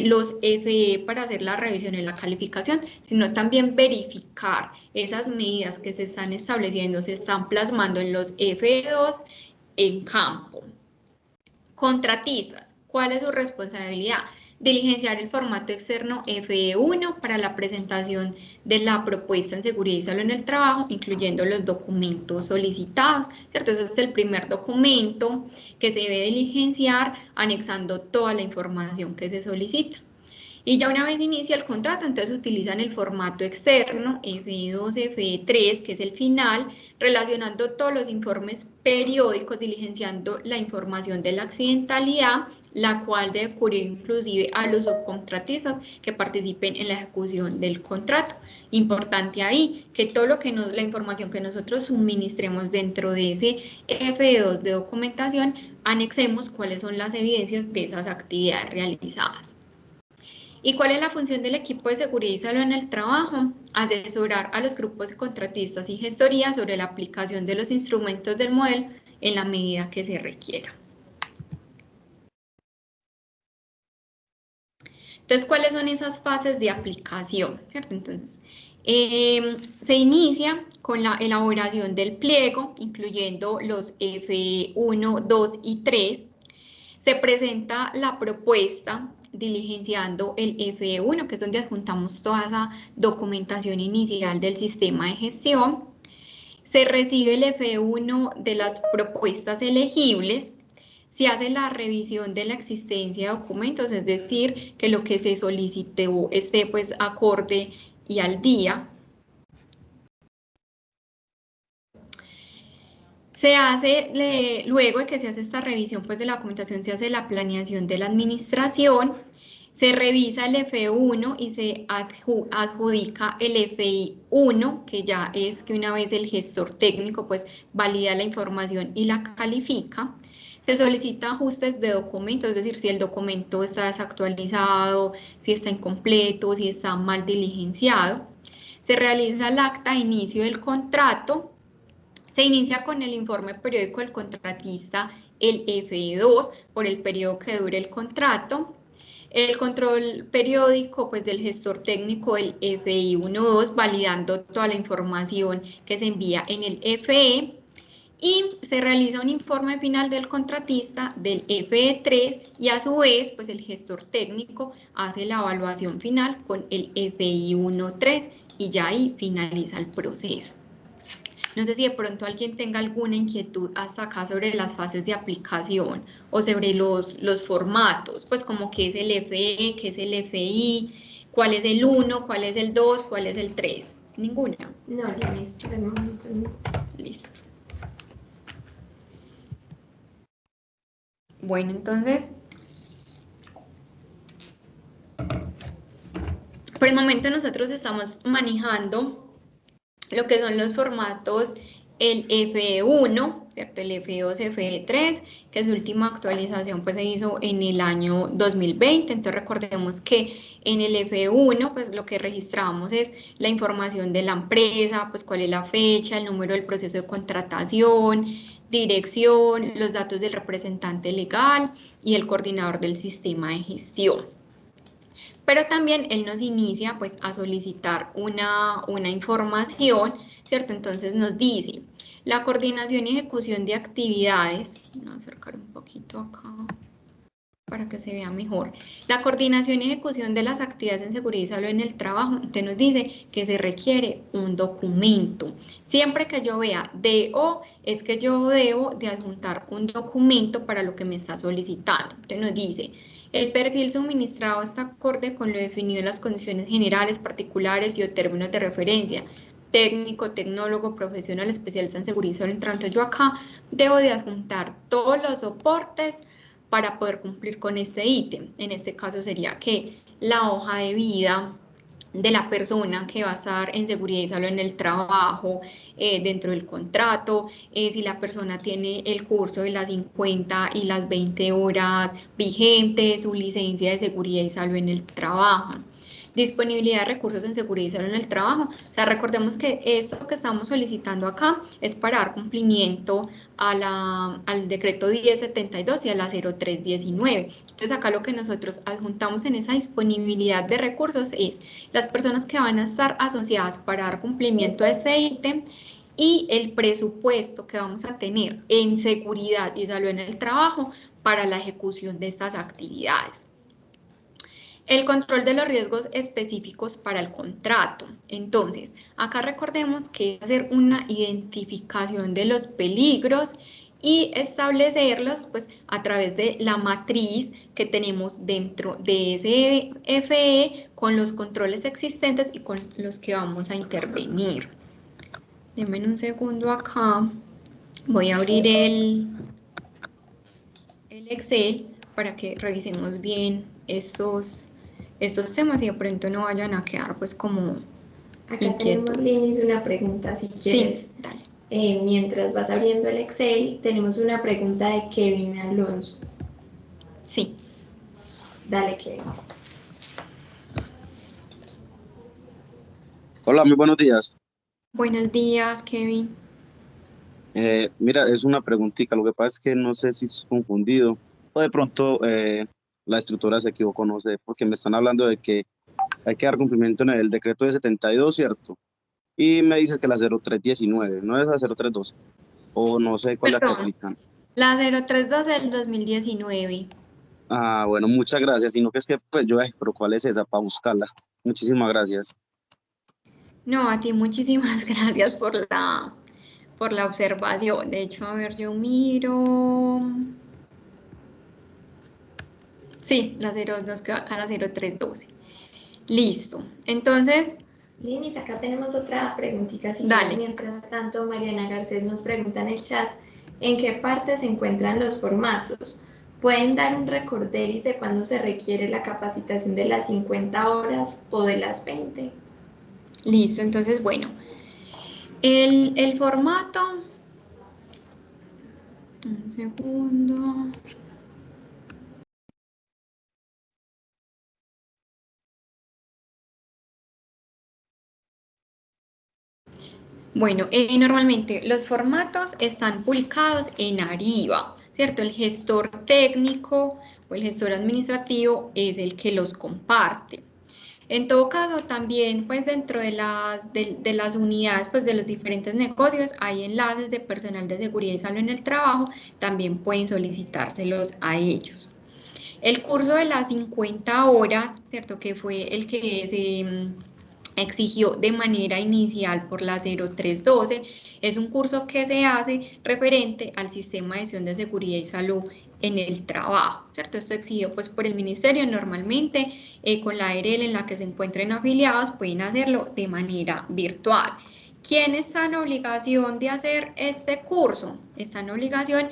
E: los FE para hacer la revisión y la calificación, sino también verificar esas medidas que se están estableciendo, se están plasmando en los FE2 en campo. Contratistas, ¿cuál es su responsabilidad? Diligenciar el formato externo FE1 para la presentación de la propuesta en seguridad y salud en el trabajo, incluyendo los documentos solicitados, ¿cierto? Ese es el primer documento que se debe diligenciar, anexando toda la información que se solicita. Y ya una vez inicia el contrato, entonces utilizan el formato externo, FE2, FE3, que es el final, relacionando todos los informes periódicos, diligenciando la información de la accidentalidad, la cual debe cubrir inclusive a los subcontratistas que participen en la ejecución del contrato. Importante ahí que todo lo que la información que nosotros suministremos dentro de ese FE2 de documentación, anexemos cuáles son las evidencias de esas actividades realizadas. ¿Y cuál es la función del equipo de seguridad y salud en el trabajo? Asesorar a los grupos de contratistas y gestorías sobre la aplicación de los instrumentos del modelo en la medida que se requiera. Entonces, ¿cuáles son esas fases de aplicación? ¿Cierto? Entonces, se inicia con la elaboración del pliego, incluyendo los F1, 2 y 3. Se presenta la propuesta diligenciando el FE1, que es donde adjuntamos toda esa documentación inicial del sistema de gestión. Se recibe el FE1 de las propuestas elegibles. Se hace la revisión de la existencia de documentos, es decir, que lo que se solicitó esté pues acorde y al día. Se hace, luego de que se hace esta revisión pues, de la documentación, se hace la planeación de la administración, se revisa el FE1 y se adjudica el FI1, que ya es que una vez el gestor técnico pues valida la información y la califica. Se solicita ajustes de documentos, es decir, si el documento está desactualizado, si está incompleto, si está mal diligenciado. Se realiza el acta de inicio del contrato. Se inicia con el informe periódico del contratista, el FE2, por el periodo que dure el contrato. El control periódico pues, del gestor técnico, el FI1-2, validando toda la información que se envía en el FE. Y se realiza un informe final del contratista, del FE3, y a su vez pues, el gestor técnico hace la evaluación final con el FI1-3 y ya ahí finaliza el proceso. No sé si de pronto alguien tenga alguna inquietud hasta acá sobre las fases de aplicación o sobre los formatos, pues como qué es el FE, qué es el FI, cuál es el 1, cuál es el 2, cuál es el 3. ¿Ninguna?
B: No, Liz, por el momento no.
E: Listo. Bueno, entonces, por el momento nosotros estamos manejando lo que son los formatos, el FE1, ¿cierto? El FE2, FE3, que su última actualización pues se hizo en el año 2020, entonces recordemos que en el FE1 pues lo que registramos es la información de la empresa, pues cuál es la fecha, el número del proceso de contratación, dirección, los datos del representante legal y el coordinador del sistema de gestión. Pero también él nos inicia pues a solicitar una información, ¿cierto? Entonces nos dice, la coordinación y ejecución de actividades, voy a acercar un poquito acá para que se vea mejor, la coordinación y ejecución de las actividades en seguridad y salud en el trabajo, entonces nos dice que se requiere un documento. Siempre que yo vea DO, es que yo debo de adjuntar un documento para lo que me está solicitando. Entonces nos dice, el perfil suministrado está acorde con lo definido en las condiciones generales, particulares y o términos de referencia. Técnico, tecnólogo, profesional, especialista en seguridad y salud. Entonces yo acá debo de adjuntar todos los soportes para poder cumplir con este ítem. En este caso sería que la hoja de vida de la persona que va a estar en seguridad y salud en el trabajo, dentro del contrato, si la persona tiene el curso de las 50 y las 20 horas vigentes, su licencia de seguridad y salud en el trabajo. Disponibilidad de recursos en seguridad y salud en el trabajo. O sea, recordemos que esto que estamos solicitando acá es para dar cumplimiento a al decreto 1072 y a la 0319. Entonces acá lo que nosotros adjuntamos en esa disponibilidad de recursos es las personas que van a estar asociadas para dar cumplimiento a ese ítem y el presupuesto que vamos a tener en seguridad y salud en el trabajo para la ejecución de estas actividades. El control de los riesgos específicos para el contrato. Entonces, acá recordemos que es hacer una identificación de los peligros y establecerlos pues, a través de la matriz que tenemos dentro de ese FE con los controles existentes y con los que vamos a intervenir. Denme un segundo acá. Voy a abrir el Excel para que revisemos bien estos temas y de pronto no vayan a quedar pues como
B: Acá tenemos, Linis, una pregunta si quieres.
E: Sí, dale.
B: Mientras vas abriendo el Excel, tenemos una pregunta de Kevin Alonso.
E: Sí.
B: Dale, Kevin.
G: Hola, muy buenos días.
E: Buenos días, Kevin.
G: Mira, es una preguntita. Lo que pasa es que no sé si es confundido o de pronto la estructura se equivocó, no sé, porque me están hablando de que hay que dar cumplimiento en el decreto de 72, ¿cierto? Y me dices que la 0319, ¿no es la 0312? O no sé cuál es la que aplican.
E: La 032 del 2019.
G: Ah, bueno, muchas gracias. Sino que es que, pues yo, pero ¿cuál es esa para buscarla? Muchísimas gracias.
E: No, a ti muchísimas gracias por la observación. De hecho, a ver, yo miro. Sí, la 02 nos queda acá la 0312. Listo. Entonces,
B: Linis, acá tenemos otra preguntita. Si
E: dale.
B: quieres, mientras tanto, Mariana Garcés nos pregunta en el chat en qué parte se encuentran los formatos. ¿Pueden dar un recorderis de cuándo se requiere la capacitación de las 50 horas o de las 20?
E: Listo, entonces, bueno, el formato, un segundo. Bueno, normalmente los formatos están publicados en Ariba, ¿cierto? El gestor técnico o el gestor administrativo es el que los comparte. En todo caso, también pues dentro de las unidades pues de los diferentes negocios hay enlaces de personal de seguridad y salud en el trabajo, también pueden solicitárselos a ellos. El curso de las 50 horas, ¿cierto? Que fue el que se exigió de manera inicial por la 0312, es un curso que se hace referente al sistema de gestión de seguridad y salud en el trabajo, ¿cierto? Esto exigido pues por el ministerio, normalmente con la ARL en la que se encuentren afiliados pueden hacerlo de manera virtual. ¿Quién está en obligación de hacer este curso? Está en obligación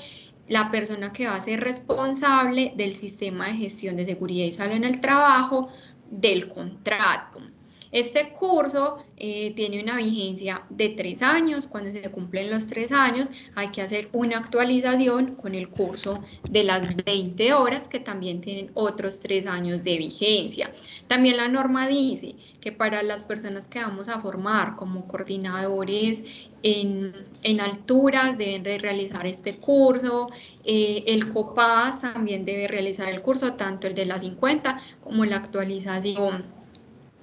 E: la persona que va a ser responsable del sistema de gestión de seguridad y salud en el trabajo del contrato. Este curso tiene una vigencia de 3 años. Cuando se cumplen los 3 años hay que hacer una actualización con el curso de las 20 horas que también tienen otros 3 años de vigencia. También la norma dice que para las personas que vamos a formar como coordinadores en alturas deben de realizar este curso. El COPAS también debe realizar el curso, tanto el de las 50 como la actualización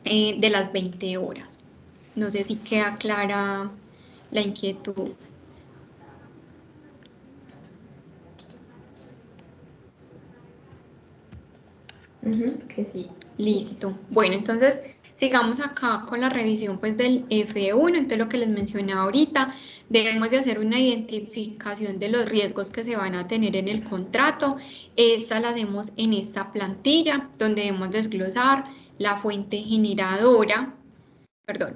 E: de las 20 horas. No sé si queda clara la inquietud.
B: Que sí.
E: Listo. Bueno, entonces sigamos acá con la revisión pues del F1. Entonces lo que les mencioné ahorita, debemos de hacer una identificación de los riesgos que se van a tener en el contrato. Esta la hacemos en esta plantilla donde debemos desglosar la fuente generadora,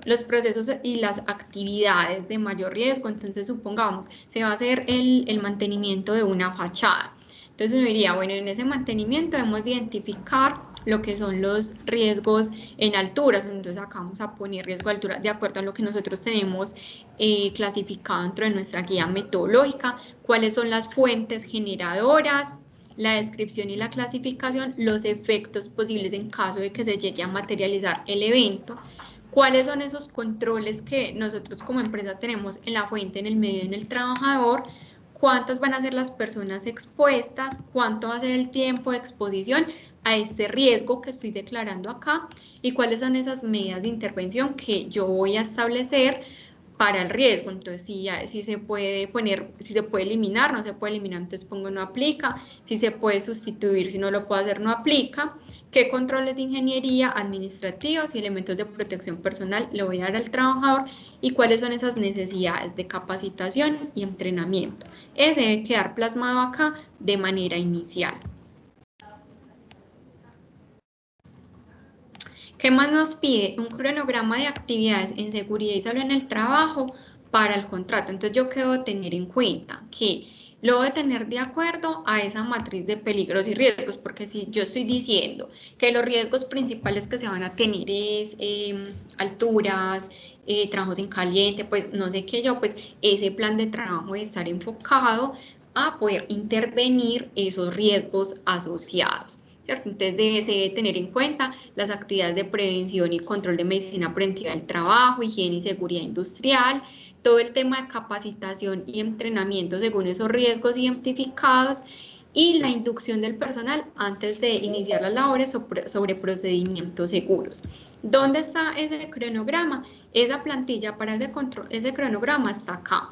E: los procesos y las actividades de mayor riesgo. Entonces, supongamos, se va a hacer el mantenimiento de una fachada. Entonces uno diría, bueno, en ese mantenimiento debemos identificar lo que son los riesgos en alturas. Entonces acá vamos a poner riesgo de altura de acuerdo a lo que nosotros tenemos clasificado dentro de nuestra guía metodológica, cuáles son las fuentes generadoras, la descripción y la clasificación, los efectos posibles en caso de que se llegue a materializar el evento, cuáles son esos controles que nosotros como empresa tenemos en la fuente, en el medio, en el trabajador, cuántas van a ser las personas expuestas, cuánto va a ser el tiempo de exposición a este riesgo que estoy declarando acá y cuáles son esas medidas de intervención que yo voy a establecer para el riesgo. Entonces, si se puede poner, si se puede eliminar, no se puede eliminar, entonces pongo no aplica. Si se puede sustituir, si no lo puedo hacer, no aplica. ¿Qué controles de ingeniería, administrativos y elementos de protección personal le voy a dar al trabajador? Y cuáles son esas necesidades de capacitación y entrenamiento. Ese debe quedar plasmado acá de manera inicial. ¿Qué más nos pide? Un cronograma de actividades en seguridad y salud en el trabajo para el contrato. Entonces, yo qué debo tener en cuenta que lo voy a tener de acuerdo a esa matriz de peligros y riesgos, porque si yo estoy diciendo que los riesgos principales que se van a tener es alturas, trabajos en caliente, pues no sé qué yo, pues ese plan de trabajo debe estar enfocado a poder intervenir esos riesgos asociados. ¿Cierto? Entonces se debe tener en cuenta las actividades de prevención y control de medicina preventiva del trabajo, higiene y seguridad industrial, todo el tema de capacitación y entrenamiento según esos riesgos identificados y la inducción del personal antes de iniciar las labores sobre procedimientos seguros. ¿Dónde está ese cronograma? Esa plantilla para ese control, ese cronograma está acá.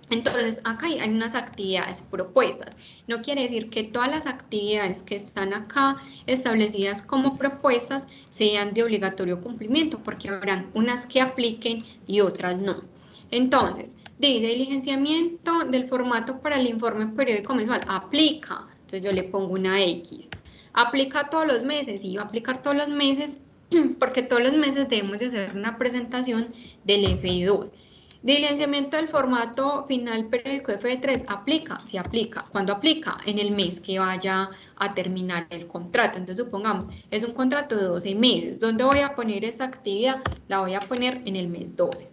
E: Entonces, acá hay unas actividades propuestas. No quiere decir que todas las actividades que están acá establecidas como propuestas sean de obligatorio cumplimiento, porque habrán unas que apliquen y otras no. Entonces, dice diligenciamiento del formato para el informe periódico mensual. Aplica. Entonces, yo le pongo una X. ¿Aplica todos los meses? Sí, va a aplicar todos los meses, porque todos los meses debemos de hacer una presentación del FI2. Diligenciamiento del formato final periódico F3, ¿aplica? Sí aplica. ¿Cuándo aplica? En el mes que vaya a terminar el contrato. Entonces, supongamos, es un contrato de 12 meses. ¿Dónde voy a poner esa actividad? La voy a poner en el mes 12.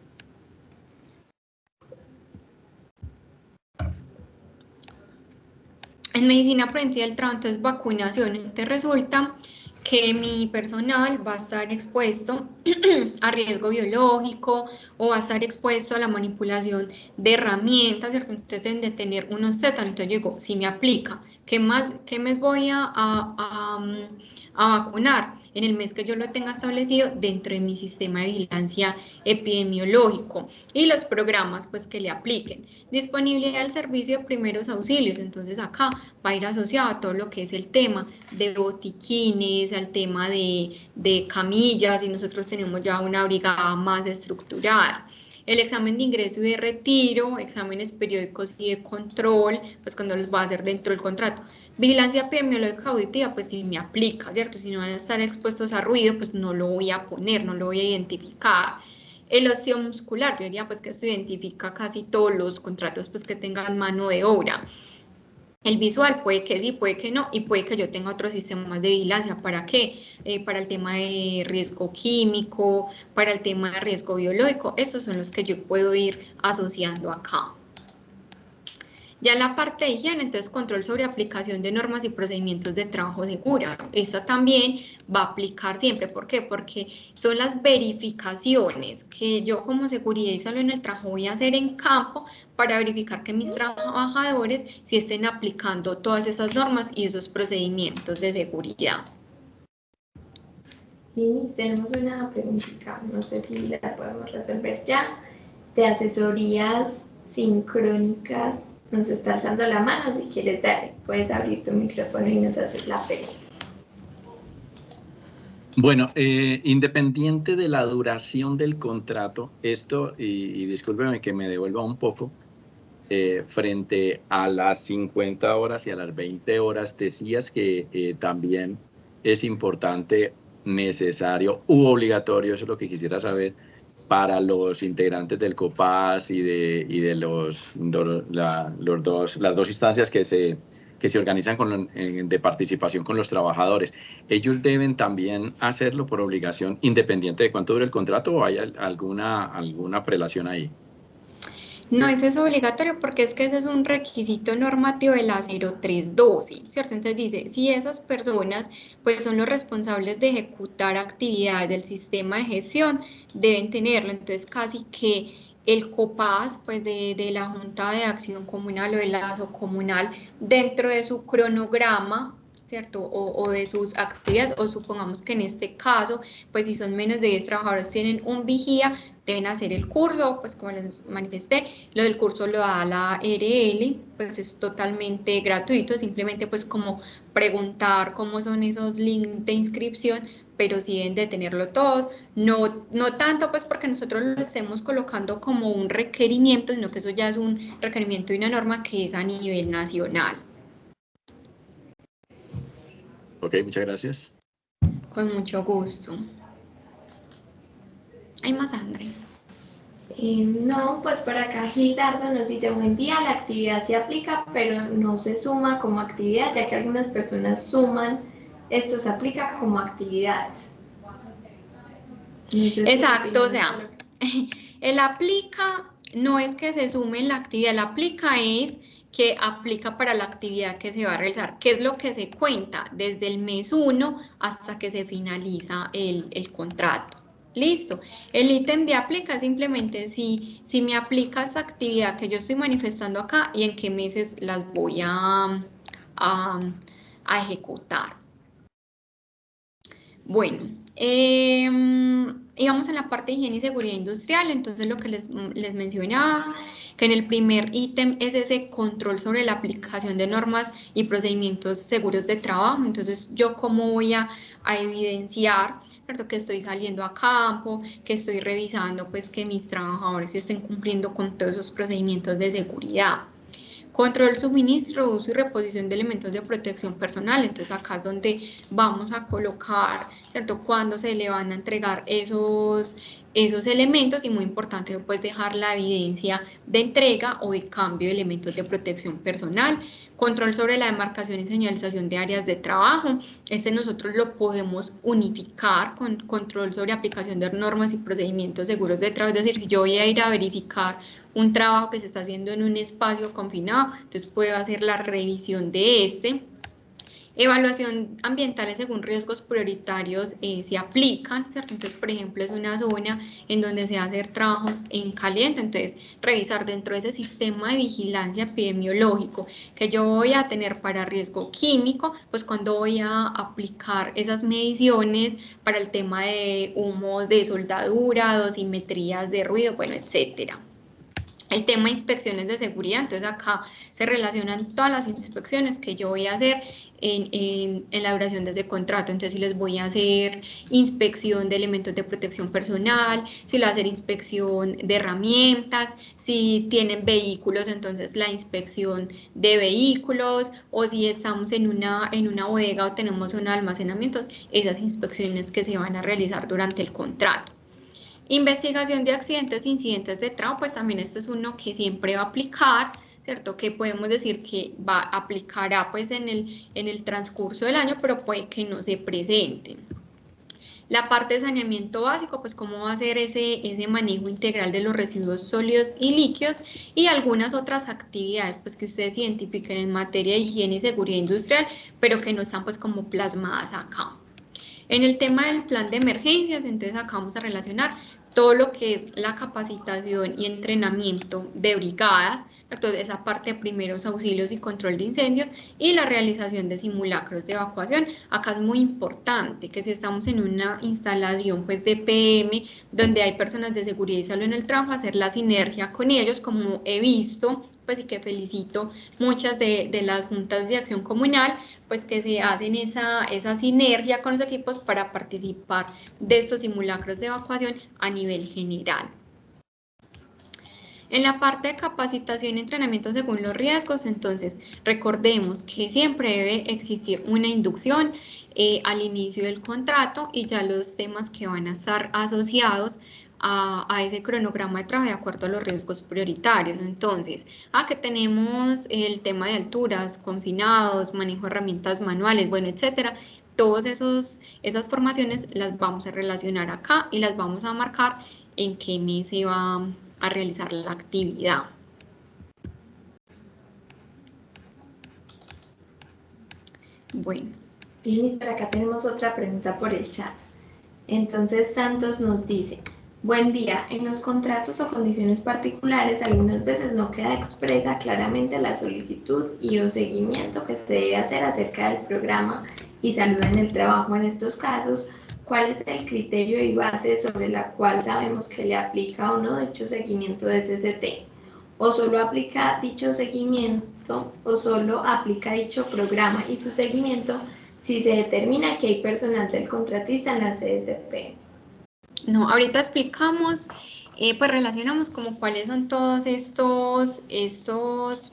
E: En medicina preventiva del trabajo, entonces vacunación, entonces resulta que mi personal va a estar expuesto a riesgo biológico o va a estar expuesto a la manipulación de herramientas, ¿cierto? Entonces deben de tener unos Z, entonces yo digo, si me aplica, ¿qué mes voy a vacunar? En el mes que yo lo tenga establecido dentro de mi sistema de vigilancia epidemiológico y los programas pues que le apliquen. Disponibilidad del servicio de primeros auxilios, entonces acá va a ir asociado a todo lo que es el tema de botiquines, al tema de camillas, y nosotros tenemos ya una brigada más estructurada. El examen de ingreso y de retiro, exámenes periódicos y de control, pues cuando los va a hacer dentro del contrato. Vigilancia epidemiológica auditiva, pues sí me aplica, ¿cierto? Si no van a estar expuestos a ruido, pues no lo voy a poner, no lo voy a identificar. El osteomuscular, yo diría pues que esto identifica casi todos los contratos pues que tengan mano de obra. El visual puede que sí, puede que no, y puede que yo tenga otros sistemas de vigilancia. ¿Para qué? Para el tema de riesgo químico, para el tema de riesgo biológico. Estos son los que yo puedo ir asociando acá. Ya la parte de higiene, entonces control sobre aplicación de normas y procedimientos de trabajo segura. Esta también va a aplicar siempre. ¿Por qué? Porque son las verificaciones que yo como seguridad y salud en el trabajo voy a hacer en campo para verificar que mis trabajadores sí estén aplicando todas esas normas y esos procedimientos de seguridad.
B: Sí, tenemos una preguntita, no sé si la podemos resolver ya, de asesorías sincrónicas. Nos está alzando la mano, si quieres dale, puedes abrir tu micrófono y nos haces la pregunta.
D: Bueno, independiente de la duración del contrato, esto, y discúlpeme que me devuelva un poco, frente a las 50 horas y a las 20 horas, decías que también es importante, necesario u obligatorio, eso es lo que quisiera saber, para los integrantes del COPAS y de las dos instancias que se organizan de participación con los trabajadores. ¿Ellos deben también hacerlo por obligación, independiente de cuánto dure el contrato, o hay alguna prelación ahí?
E: No, ese es obligatorio porque es que ese es un requisito normativo de la 0312, ¿cierto? Entonces dice, si esas personas pues son los responsables de ejecutar actividades del sistema de gestión, deben tenerlo. Entonces casi que el COPAS pues de la Junta de Acción Comunal o del lazo comunal, dentro de su cronograma ¿cierto? O de sus actividades, o supongamos que en este caso, pues si son menos de 10 trabajadores, tienen un vigía, deben hacer el curso, pues como les manifesté, lo del curso lo da la RL, pues es totalmente gratuito, simplemente pues como preguntar cómo son esos links de inscripción, pero sí deben de tenerlo todos, no tanto pues porque nosotros lo estemos colocando como un requerimiento, sino que eso ya es un requerimiento y una norma que es a nivel nacional.
D: Ok, muchas gracias.
E: Con mucho gusto. ¿Hay más, André?
B: No, pues por acá Gildardo nos dice, buen día, la actividad se aplica, pero no se suma como actividad, ya que algunas personas suman, esto se aplica como actividades. No sé
E: Exacto, o sea, el aplica no es que se sume en la actividad, el aplica es que aplica para la actividad que se va a realizar. ¿Qué es lo que se cuenta? Desde el mes 1 hasta que se finaliza el contrato. Listo. El ítem de aplica simplemente si me aplica esa actividad que yo estoy manifestando acá y en qué meses las voy a ejecutar. Bueno, íbamos en la parte de higiene y seguridad industrial, entonces lo que les mencionaba, que en el primer ítem es ese control sobre la aplicación de normas y procedimientos seguros de trabajo. Entonces, yo cómo voy a evidenciar, ¿cierto? Que estoy saliendo a campo, que estoy revisando pues que mis trabajadores estén cumpliendo con todos esos procedimientos de seguridad. Control, suministro, uso y reposición de elementos de protección personal. Entonces acá es donde vamos a colocar, ¿cierto? Cuándo se le van a entregar esos elementos y muy importante pues dejar la evidencia de entrega o de cambio de elementos de protección personal. Control sobre la demarcación y señalización de áreas de trabajo. Nosotros lo podemos unificar con control sobre aplicación de normas y procedimientos seguros de trabajo. Es decir, si yo voy a ir a verificar un trabajo que se está haciendo en un espacio confinado, entonces puedo hacer la revisión de este. Evaluación ambientales según riesgos prioritarios se aplican, ¿cierto? Entonces, por ejemplo, es una zona en donde se hacer trabajos en caliente, entonces revisar dentro de ese sistema de vigilancia epidemiológico que yo voy a tener para riesgo químico, pues cuando voy a aplicar esas mediciones para el tema de humos de soldadura, dosimetrías de ruido, bueno, etcétera. El tema de inspecciones de seguridad, entonces acá se relacionan todas las inspecciones que yo voy a hacer en la duración de ese contrato. Entonces, si les voy a hacer inspección de elementos de protección personal, si les voy a hacer inspección de herramientas, si tienen vehículos, entonces la inspección de vehículos, o si estamos en una bodega o tenemos zona de almacenamientos, esas inspecciones que se van a realizar durante el contrato. Investigación de accidentes e incidentes de trabajo, pues también este es uno que siempre va a aplicar, ¿cierto? Que podemos decir que aplicará pues en el transcurso del año, pero puede que no se presente. La parte de saneamiento básico, pues cómo va a ser ese manejo integral de los residuos sólidos y líquidos, y algunas otras actividades pues que ustedes identifiquen en materia de higiene y seguridad industrial, pero que no están pues como plasmadas acá. En el tema del plan de emergencias, entonces acá vamos a relacionar todo lo que es la capacitación y entrenamiento de brigadas, entonces esa parte de primeros auxilios y control de incendios, y la realización de simulacros de evacuación. Acá es muy importante que si estamos en una instalación pues de PM, donde hay personas de seguridad y salud en el trabajo, hacer la sinergia con ellos, como he visto, pues y que felicito muchas de las juntas de acción comunal, pues que se hacen esa sinergia con los equipos para participar de estos simulacros de evacuación a nivel general. En la parte de capacitación y entrenamiento según los riesgos, entonces recordemos que siempre debe existir una inducción al inicio del contrato y ya los temas que van a estar asociados a ese cronograma de trabajo de acuerdo a los riesgos prioritarios. Entonces, que tenemos el tema de alturas, confinados, manejo de herramientas manuales, bueno, etcétera. Todas esas formaciones las vamos a relacionar acá y las vamos a marcar en qué mes se va a realizar la actividad. Bueno.
B: Liz, por acá tenemos otra pregunta por el chat. Entonces Santos nos dice, Buen día. En los contratos o condiciones particulares algunas veces no queda expresa claramente la solicitud y o seguimiento que se debe hacer acerca del programa y salud en el trabajo. En estos casos, ¿cuál es el criterio y base sobre la cual sabemos que le aplica o no dicho seguimiento de CCT? ¿O solo aplica dicho seguimiento o solo aplica dicho programa y su seguimiento si se determina que hay personal del contratista en la CSP?
E: No, ahorita explicamos, pues relacionamos como cuáles son todos estos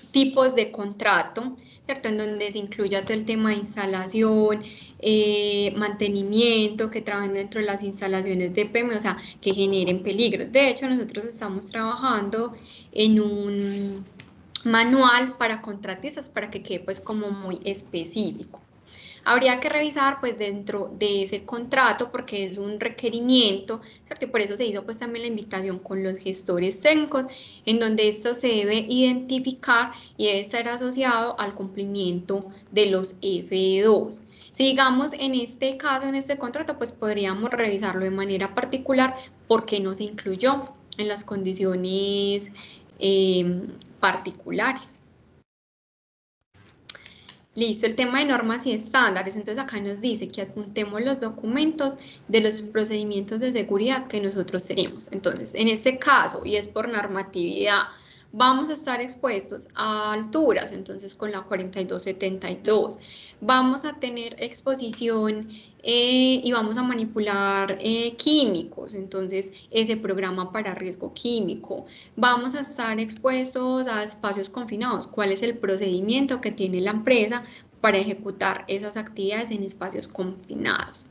E: tipos de contrato, ¿cierto? En donde se incluya todo el tema de instalación, mantenimiento, que trabajen dentro de las instalaciones de PM, o sea, que generen peligro. De hecho, nosotros estamos trabajando en un manual para contratistas para que quede pues como muy específico. Habría que revisar pues dentro de ese contrato porque es un requerimiento, ¿cierto? Y por eso se hizo pues también la invitación con los gestores técnicos, en donde esto se debe identificar y debe estar asociado al cumplimiento de los FE2. Si digamos en este caso, en este contrato, pues podríamos revisarlo de manera particular porque no se incluyó en las condiciones particulares. Listo, el tema de normas y estándares, entonces acá nos dice que adjuntemos los documentos de los procedimientos de seguridad que nosotros tenemos. Entonces, en este caso, y es por normatividad, vamos a estar expuestos a alturas, entonces con la 4272. Vamos a tener exposición y vamos a manipular químicos, entonces ese programa para riesgo químico. Vamos a estar expuestos a espacios confinados. ¿Cuál es el procedimiento que tiene la empresa para ejecutar esas actividades en espacios confinados?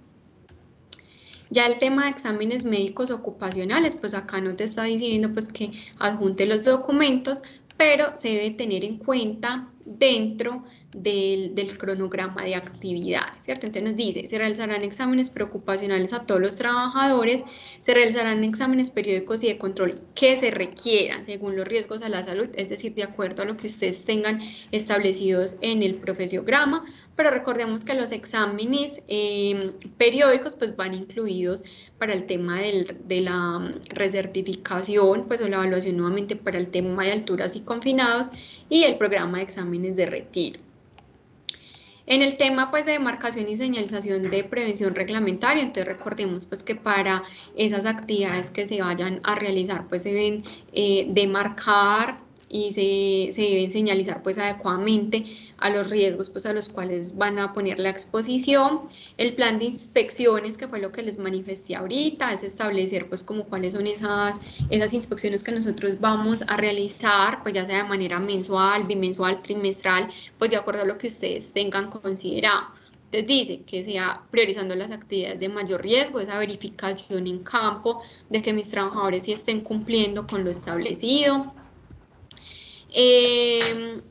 E: Ya el tema de exámenes médicos ocupacionales, pues acá no te está diciendo pues que adjunte los documentos, pero se debe tener en cuenta dentro del cronograma de actividades, ¿cierto? Entonces nos dice, se realizarán exámenes preocupacionales a todos los trabajadores, se realizarán exámenes periódicos y de control que se requieran según los riesgos a la salud, es decir, de acuerdo a lo que ustedes tengan establecidos en el profesiograma, pero recordemos que los exámenes periódicos pues van incluidos para el tema de la recertificación, pues o la evaluación nuevamente para el tema de alturas y confinados y el programa de exámenes de retiro. En el tema pues de demarcación y señalización de prevención reglamentaria, entonces recordemos pues que para esas actividades que se vayan a realizar pues se deben demarcar y se deben señalizar pues adecuadamente a los riesgos pues a los cuales van a poner la exposición. El plan de inspecciones, que fue lo que les manifesté ahorita, es establecer pues como cuáles son esas inspecciones que nosotros vamos a realizar, pues ya sea de manera mensual, bimensual, trimestral, pues de acuerdo a lo que ustedes tengan considerado. Entonces dice que sea priorizando las actividades de mayor riesgo, esa verificación en campo de que mis trabajadores sí estén cumpliendo con lo establecido.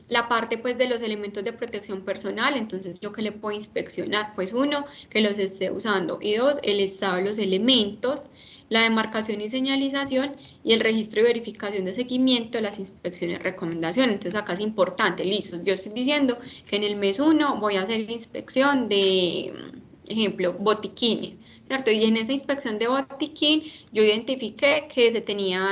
E: La parte pues de los elementos de protección personal, entonces yo que le puedo inspeccionar, pues uno, que los esté usando, y dos, el estado de los elementos, la demarcación y señalización y el registro y verificación de seguimiento de las inspecciones y recomendaciones. Entonces acá es importante, listo, yo estoy diciendo que en el mes 1 voy a hacer inspección de, ejemplo, botiquines, ¿cierto? Y en esa inspección de botiquín yo identifiqué que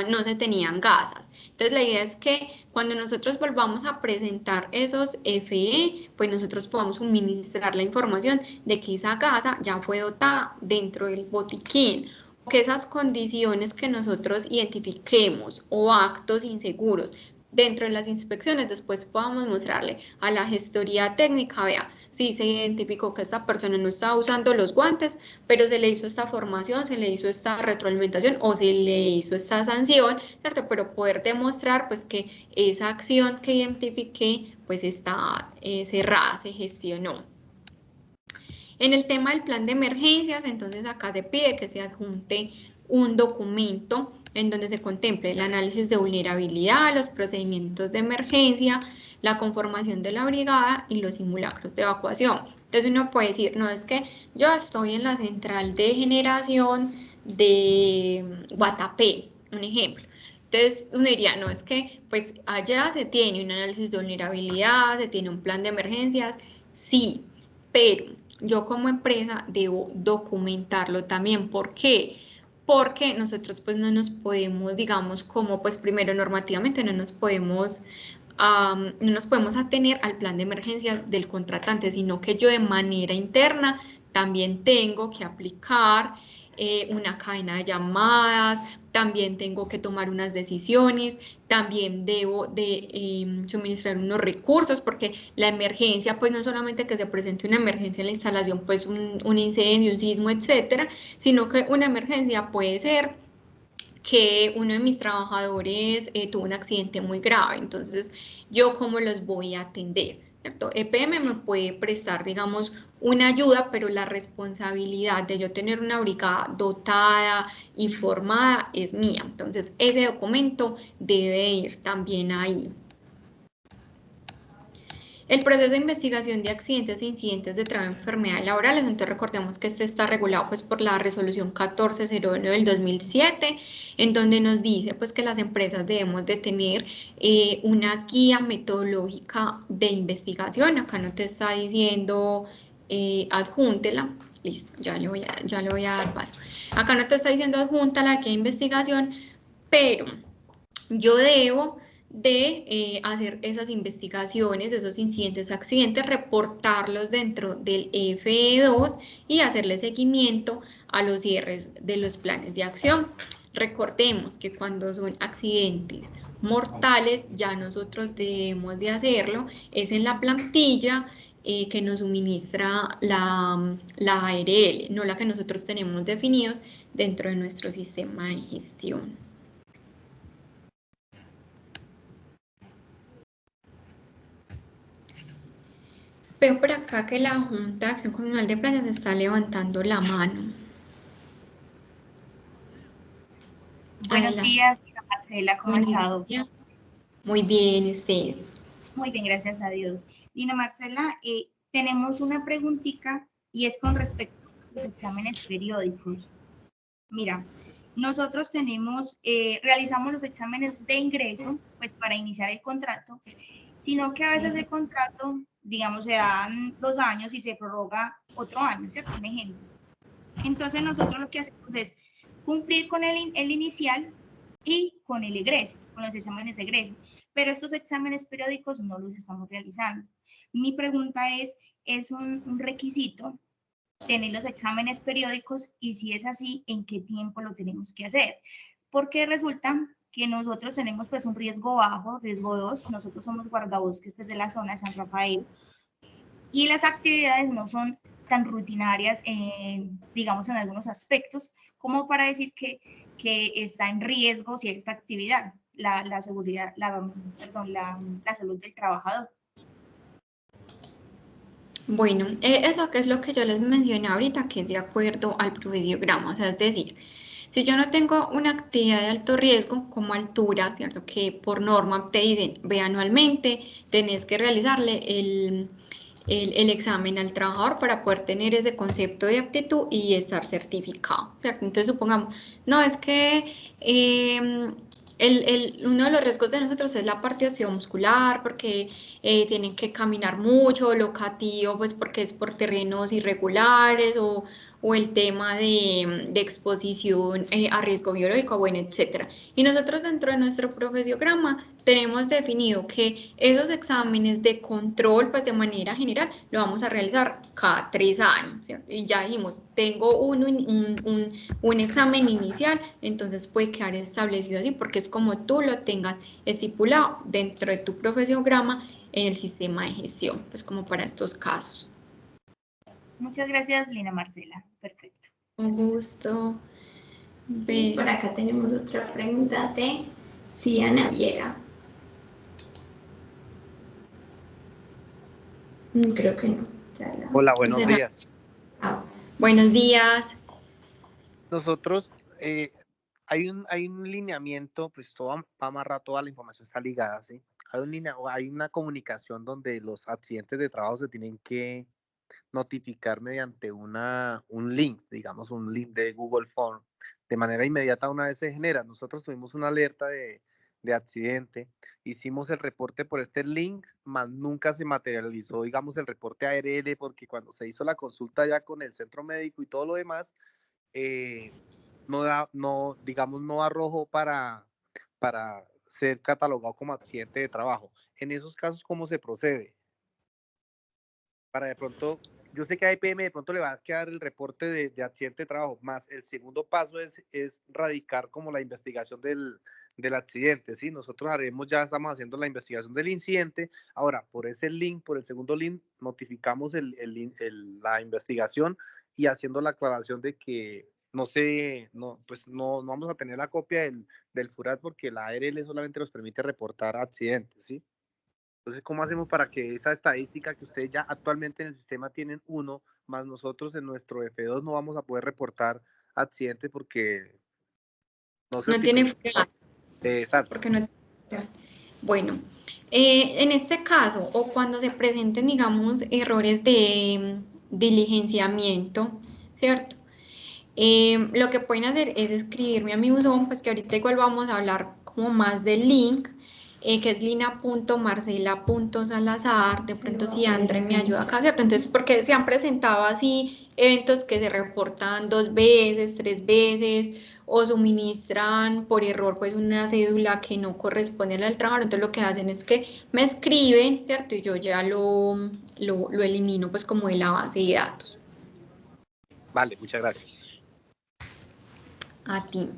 E: no se tenían gasas. Entonces la idea es que cuando nosotros volvamos a presentar esos FE, pues nosotros podamos suministrar la información de que esa gasa ya fue dotada dentro del botiquín, o que esas condiciones que nosotros identifiquemos o actos inseguros dentro de las inspecciones, después podamos mostrarle a la gestoría técnica, vea, sí se identificó que esta persona no estaba usando los guantes, pero se le hizo esta formación, se le hizo esta retroalimentación o se le hizo esta sanción, ¿cierto? Pero poder demostrar pues que esa acción que identifiqué pues está cerrada, se gestionó. En el tema del plan de emergencias, entonces acá se pide que se adjunte un documento en donde se contemple el análisis de vulnerabilidad, los procedimientos de emergencia, la conformación de la brigada y los simulacros de evacuación. Entonces uno puede decir, no, es que yo estoy en la central de generación de Guatapé, un ejemplo. Entonces uno diría, no, es que pues allá se tiene un análisis de vulnerabilidad, se tiene un plan de emergencias, sí, pero yo como empresa debo documentarlo también. ¿Por qué? porque nosotros pues no nos podemos, digamos, como pues primero normativamente no nos podemos atener al plan de emergencia del contratante, sino que yo de manera interna también tengo que aplicar una cadena de llamadas, también tengo que tomar unas decisiones, también debo de suministrar unos recursos, porque la emergencia, pues no solamente que se presente una emergencia en la instalación, pues un incendio, un sismo, etcétera, sino que una emergencia puede ser que uno de mis trabajadores tuvo un accidente muy grave, entonces yo cómo los voy a atender, ¿cierto? EPM me puede prestar, digamos, una ayuda, pero la responsabilidad de yo tener una brigada dotada y formada es mía, entonces ese documento debe ir también ahí. El proceso de investigación de accidentes e incidentes de trabajo y enfermedades laborales, entonces recordemos que este está regulado pues por la resolución 1401 del 2007, en donde nos dice pues que las empresas debemos de tener una guía metodológica de investigación. Acá no te está diciendo adjúntela, listo, ya le voy a dar paso. Acá no te está diciendo adjunta la guía de investigación, pero yo debo de hacer esas investigaciones, esos incidentes, accidentes, reportarlos dentro del FE2 y hacerle seguimiento a los cierres de los planes de acción. Recordemos que cuando son accidentes mortales, ya nosotros debemos de hacerlo, es en la plantilla que nos suministra la ARL, no la que nosotros tenemos definidos dentro de nuestro sistema de gestión. Veo por acá que la Junta de Acción Comunal de Playas está levantando la mano.
H: Buenos días, Marcela, ¿cómo ha estado?
E: Muy bien, usted.
H: Muy bien, gracias a Dios. Dina Marcela, tenemos una preguntita y es con respecto a los exámenes periódicos. Mira, nosotros realizamos los exámenes de ingreso, pues para iniciar el contrato, sino que a veces el contrato, digamos, se dan 2 años y se prorroga otro año, ¿cierto? Un ejemplo. Entonces nosotros lo que hacemos es cumplir con el inicial y con el egreso, con los exámenes de egreso, pero estos exámenes periódicos no los estamos realizando. Mi pregunta ¿es un requisito tener los exámenes periódicos? Y si es así, ¿en qué tiempo lo tenemos que hacer? Porque resulta que nosotros tenemos pues un riesgo bajo, riesgo 2, nosotros somos guardabosques desde la zona de San Rafael, y las actividades no son tan rutinarias, digamos, en algunos aspectos, como para decir que está en riesgo cierta actividad, la seguridad, la salud del trabajador.
E: Bueno, eso que es lo que yo les mencioné ahorita, que es de acuerdo al profesiograma, o sea, es decir, si yo no tengo una actividad de alto riesgo como altura, ¿cierto? Que por norma te dicen, ve anualmente, tenés que realizarle el examen al trabajador para poder tener ese concepto de aptitud y estar certificado, ¿cierto? Entonces supongamos, no, es que uno de los riesgos de nosotros es la parte osteomuscular, porque tienen que caminar mucho, locativo, pues porque es por terrenos irregulares, o el tema de exposición a riesgo biológico, bueno, etcétera. Y nosotros dentro de nuestro profesiograma tenemos definido que esos exámenes de control, pues de manera general, lo vamos a realizar cada 3 años, ¿cierto? Y ya dijimos, tengo un examen inicial, entonces puede quedar establecido así, porque es como tú lo tengas estipulado dentro de tu profesiograma en el sistema de gestión, pues como para estos casos.
H: Muchas gracias, Lina Marcela. Perfecto.
E: Un gusto.
B: Por acá tenemos otra pregunta de Ciana Viera. Creo que no.
I: Hola, buenos días.
E: Buenos días.
I: Nosotros, hay un lineamiento, pues todo va amarrado, toda la información está ligada, ¿sí? Hay una comunicación donde los accidentes de trabajo se tienen que notificar mediante un link, digamos un link de Google Form, de manera inmediata una vez se genera. Nosotros tuvimos una alerta de accidente, hicimos el reporte por este link, mas nunca se materializó, digamos, el reporte ARL, porque cuando se hizo la consulta ya con el centro médico y todo lo demás, digamos, no arrojó para ser catalogado como accidente de trabajo. En esos casos, ¿cómo se procede? Para de pronto, yo sé que a EPM de pronto le va a quedar el reporte de accidente de trabajo, más el segundo paso es radicar como la investigación del accidente, ¿sí? Nosotros ya estamos haciendo la investigación del incidente. Ahora, por ese link, por el segundo link, notificamos la investigación y haciendo la aclaración de que pues no vamos a tener la copia del FURAT porque la ARL solamente nos permite reportar accidentes, ¿sí? Entonces, ¿cómo hacemos para que esa estadística que ustedes ya actualmente en el sistema tienen 1, más nosotros en nuestro F2 no vamos a poder reportar accidentes porque no
E: No tiene FURAT.
I: Exacto.
E: Porque no tiene FURAT. Bueno, en este caso, o cuando se presenten, digamos, errores de diligenciamiento, ¿cierto? Lo que pueden hacer es escribirme a mi buzón, pues que ahorita igual vamos a hablar como más del link, que es lina.marcela.salazar, de pronto si André me ayuda acá, ¿cierto? Entonces, porque se han presentado así eventos que se reportan 2 veces, 3 veces, o suministran por error pues una cédula que no corresponde al trabajador, entonces lo que hacen es que me escriben, ¿cierto? Y yo ya lo elimino pues como de la base de datos.
I: Vale, muchas gracias.
E: A ti.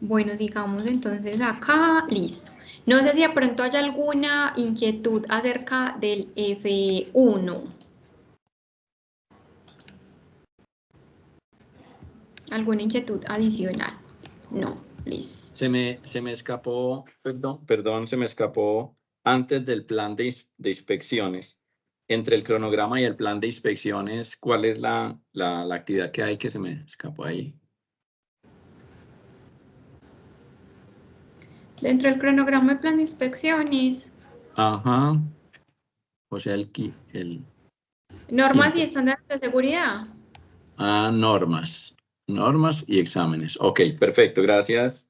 E: Bueno, sigamos entonces acá, listo. No sé si de pronto hay alguna inquietud acerca del F1. ¿Alguna inquietud adicional? No, listo.
D: Se me escapó, perdón, se me escapó antes del plan de inspecciones. Entre el cronograma y el plan de inspecciones, ¿cuál es la actividad que hay que se me escapó ahí?
E: Dentro del cronograma de plan de inspecciones.
D: Ajá. O sea,
E: Normas y
D: tiempo.
E: estándares de seguridad.
D: Ah, normas y exámenes. Ok, perfecto, gracias.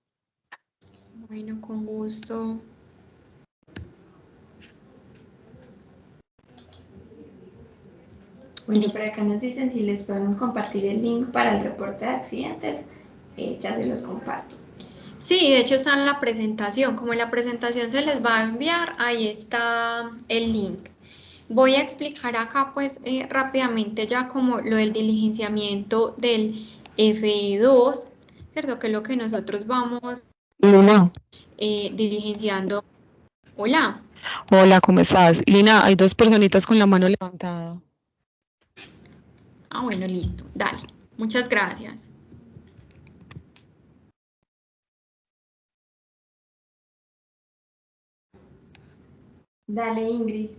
E: Bueno, con gusto.
B: Bueno, por acá nos dicen si les podemos compartir el link para el reporte de accidentes. Ya se los comparto.
E: Sí, de hecho está en la presentación. Como en la presentación se les va a enviar, ahí está el link. Voy a explicar acá pues rápidamente ya como lo del diligenciamiento del F2, ¿cierto? Que es lo que nosotros vamos diligenciando. Hola.
J: Hola, ¿cómo estás? Lina, hay 2 personitas con la mano levantada.
E: Ah, bueno, listo. Dale. Muchas gracias.
B: Dale, Ingrid.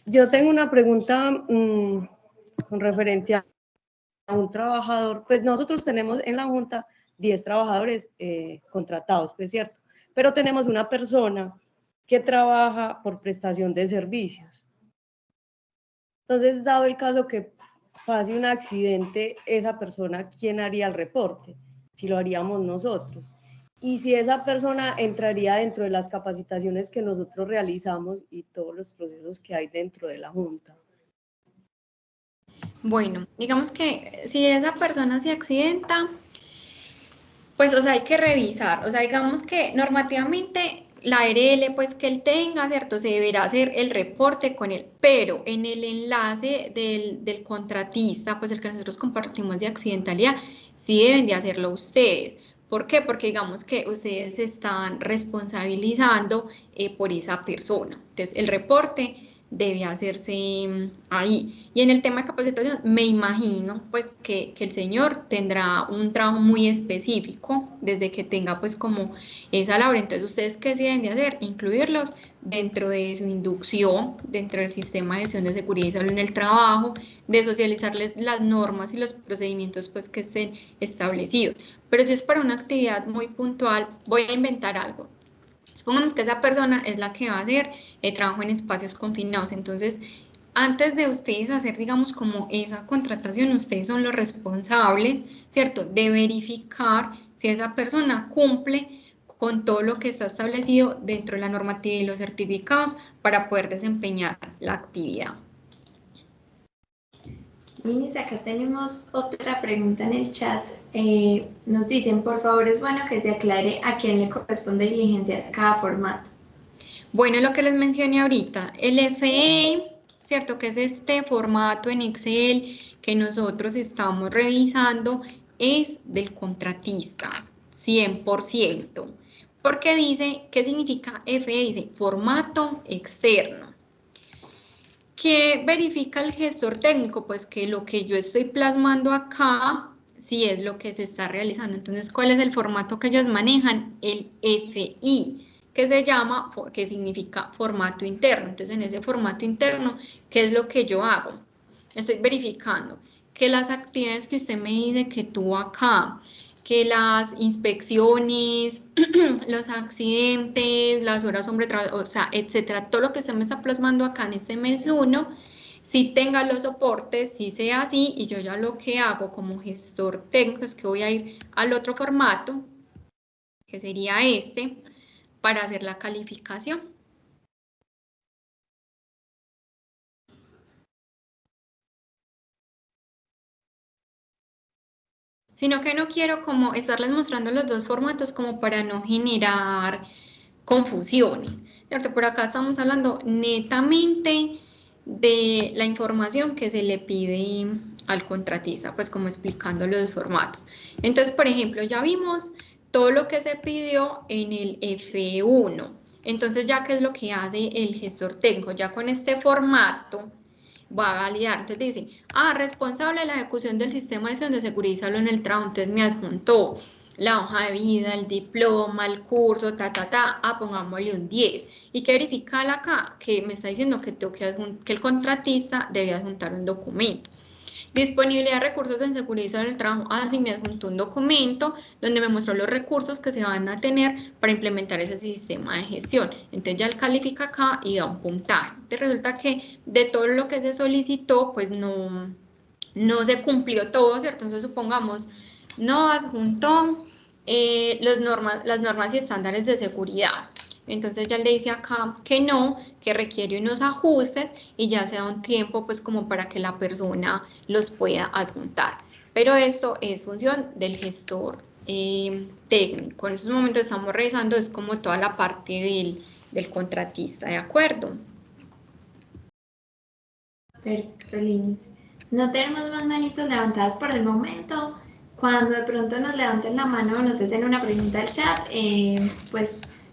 K: Yo tengo una pregunta con referencia a un trabajador. Pues nosotros tenemos en la Junta 10 trabajadores contratados, pues cierto, pero tenemos una persona que trabaja por prestación de servicios. Entonces, dado el caso que pase un accidente, esa persona, ¿quién haría el reporte? Si lo haríamos nosotros. Y si esa persona entraría dentro de las capacitaciones que nosotros realizamos y todos los procesos que hay dentro de la Junta.
E: Bueno, digamos que si esa persona se accidenta, pues, o sea, hay que revisar, o sea, digamos que normativamente la ARL, pues, que él tenga, ¿cierto? Se deberá hacer el reporte con él, pero en el enlace del contratista, pues, el que nosotros compartimos de accidentalidad, sí deben de hacerlo ustedes. ¿Por qué? Porque digamos que ustedes se están responsabilizando por esa persona. Entonces, el reporte debe hacerse ahí. Y en el tema de capacitación, me imagino pues que el señor tendrá un trabajo muy específico desde que tenga pues como esa labor. Entonces, ¿ustedes qué deben de hacer? Incluirlos dentro de su inducción, dentro del sistema de gestión de seguridad y salud en el trabajo, de socializarles las normas y los procedimientos pues que estén establecidos. Pero si es para una actividad muy puntual, voy a inventar algo. Supongamos que esa persona es la que va a hacer trabajo en espacios confinados. Entonces, antes de ustedes hacer, digamos, como esa contratación, ustedes son los responsables, ¿cierto? De verificar si esa persona cumple con todo lo que está establecido dentro de la normativa y los certificados para poder desempeñar la actividad.
B: Inés, acá tenemos otra pregunta en el chat. Nos dicen, por favor, es bueno que se aclare a quién le corresponde diligenciar cada formato.
E: Bueno, lo que les mencioné ahorita, el FE, ¿cierto? Que es este formato en Excel que nosotros estamos revisando, es del contratista, 100%. Porque dice, ¿qué significa FE? Dice formato externo. ¿Qué verifica el gestor técnico? Pues que lo que yo estoy plasmando acá, sí es lo que se está realizando. Entonces, ¿cuál es el formato que ellos manejan? El FI, que se llama, que significa formato interno. Entonces, en ese formato interno, ¿qué es lo que yo hago? Estoy verificando que las actividades que usted me dice que tuvo acá, que las inspecciones, los accidentes, las horas hombre, o sea, etcétera, todo lo que usted me está plasmando acá en este mes 1, si tenga los soportes, si sea así, y yo ya lo que hago como gestor técnico es que voy a ir al otro formato, que sería este, para hacer la calificación. Sino que no quiero como estarles mostrando los dos formatos como para no generar confusiones, ¿cierto? Por acá estamos hablando netamente de la información que se le pide al contratista, pues como explicando los formatos. Entonces, por ejemplo, ya vimos todo lo que se pidió en el F1. Entonces, ya qué es lo que hace el gestor técnico, ya con este formato va a validar. Entonces dice, responsable de la ejecución del sistema de gestión de seguridad y salud en el trabajo. Entonces me adjuntó la hoja de vida, el diploma, el curso, pongámosle un 10. ¿Y qué verificar acá? Que me está diciendo que tengo que el contratista debe adjuntar un documento. Disponibilidad de recursos en seguridad y salud en el trabajo. Sí, me adjuntó un documento donde me mostró los recursos que se van a tener para implementar ese sistema de gestión. Entonces ya él califica acá y da un puntaje. Entonces resulta que de todo lo que se solicitó, pues no se cumplió todo, ¿cierto? Entonces supongamos, no adjuntó las normas y estándares de seguridad. Entonces ya le dice acá que no, que requiere unos ajustes y ya se da un tiempo pues como para que la persona los pueda adjuntar. Pero esto es función del gestor técnico. En estos momentos estamos revisando, es como toda la parte del contratista, ¿de acuerdo?
B: Perfecto, Linis. No tenemos más manitos levantadas por el momento. Cuando de pronto nos levanten la mano o nos hacen una pregunta al chat, pues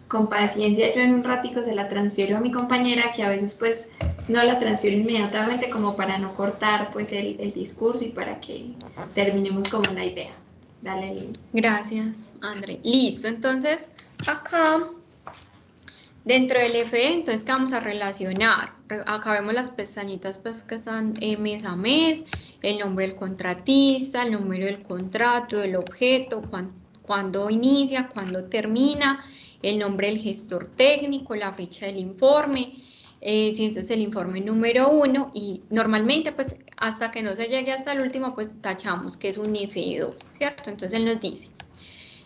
B: con paciencia yo en un ratico se la transfiero a mi compañera, que a veces pues no la transfiero inmediatamente como para no cortar pues el discurso y para que terminemos como la idea. Dale, Linis.
E: Gracias, André. Listo, entonces acá dentro del FE, entonces, ¿qué vamos a relacionar? Acá vemos las pestañitas pues, que están mes a mes, el nombre del contratista, el número del contrato, el objeto, cuándo inicia, cuándo termina, el nombre del gestor técnico, la fecha del informe, si ese es el informe número 1, y normalmente pues hasta que no se llegue hasta el último pues tachamos que es un FE2, ¿cierto? Entonces él nos dice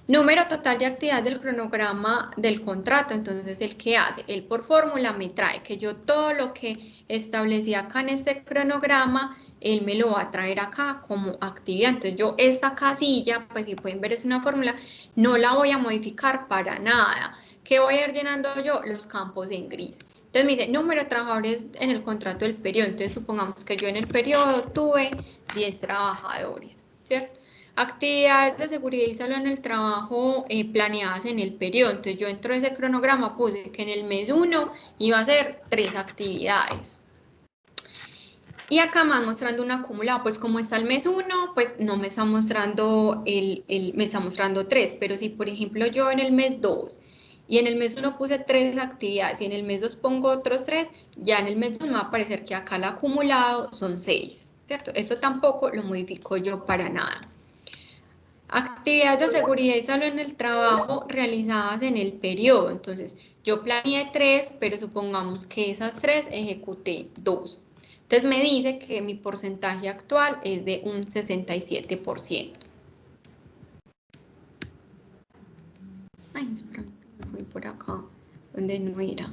E: número total de actividad del cronograma del contrato. Entonces, ¿el qué hace? Él por fórmula me trae que yo todo lo que establecí acá en este cronograma, él me lo va a traer acá como actividad. Entonces, yo esta casilla, pues si pueden ver es una fórmula, no la voy a modificar para nada. ¿Qué voy a ir llenando yo? Los campos en gris. Entonces me dice, número de trabajadores en el contrato del periodo. Entonces, supongamos que yo en el periodo tuve 10 trabajadores, ¿cierto? Actividades de seguridad y salud en el trabajo planeadas en el periodo. Entonces yo dentro de ese cronograma puse que en el mes 1 iba a ser 3 actividades. Y acá me va mostrando un acumulado, pues como está el mes 1, pues no me está mostrando me está mostrando 3, pero si por ejemplo yo en el mes 2 y en el mes 1 puse 3 actividades y en el mes 2 pongo otros 3, ya en el mes 2 me va a aparecer que acá el acumulado son 6, ¿cierto? Eso tampoco lo modifico yo para nada. Actividades de seguridad y salud en el trabajo realizadas en el periodo. Entonces, yo planeé 3, pero supongamos que esas 3 ejecuté 2. Entonces, me dice que mi porcentaje actual es de un 67%. Ay, espera, voy por acá, donde no era.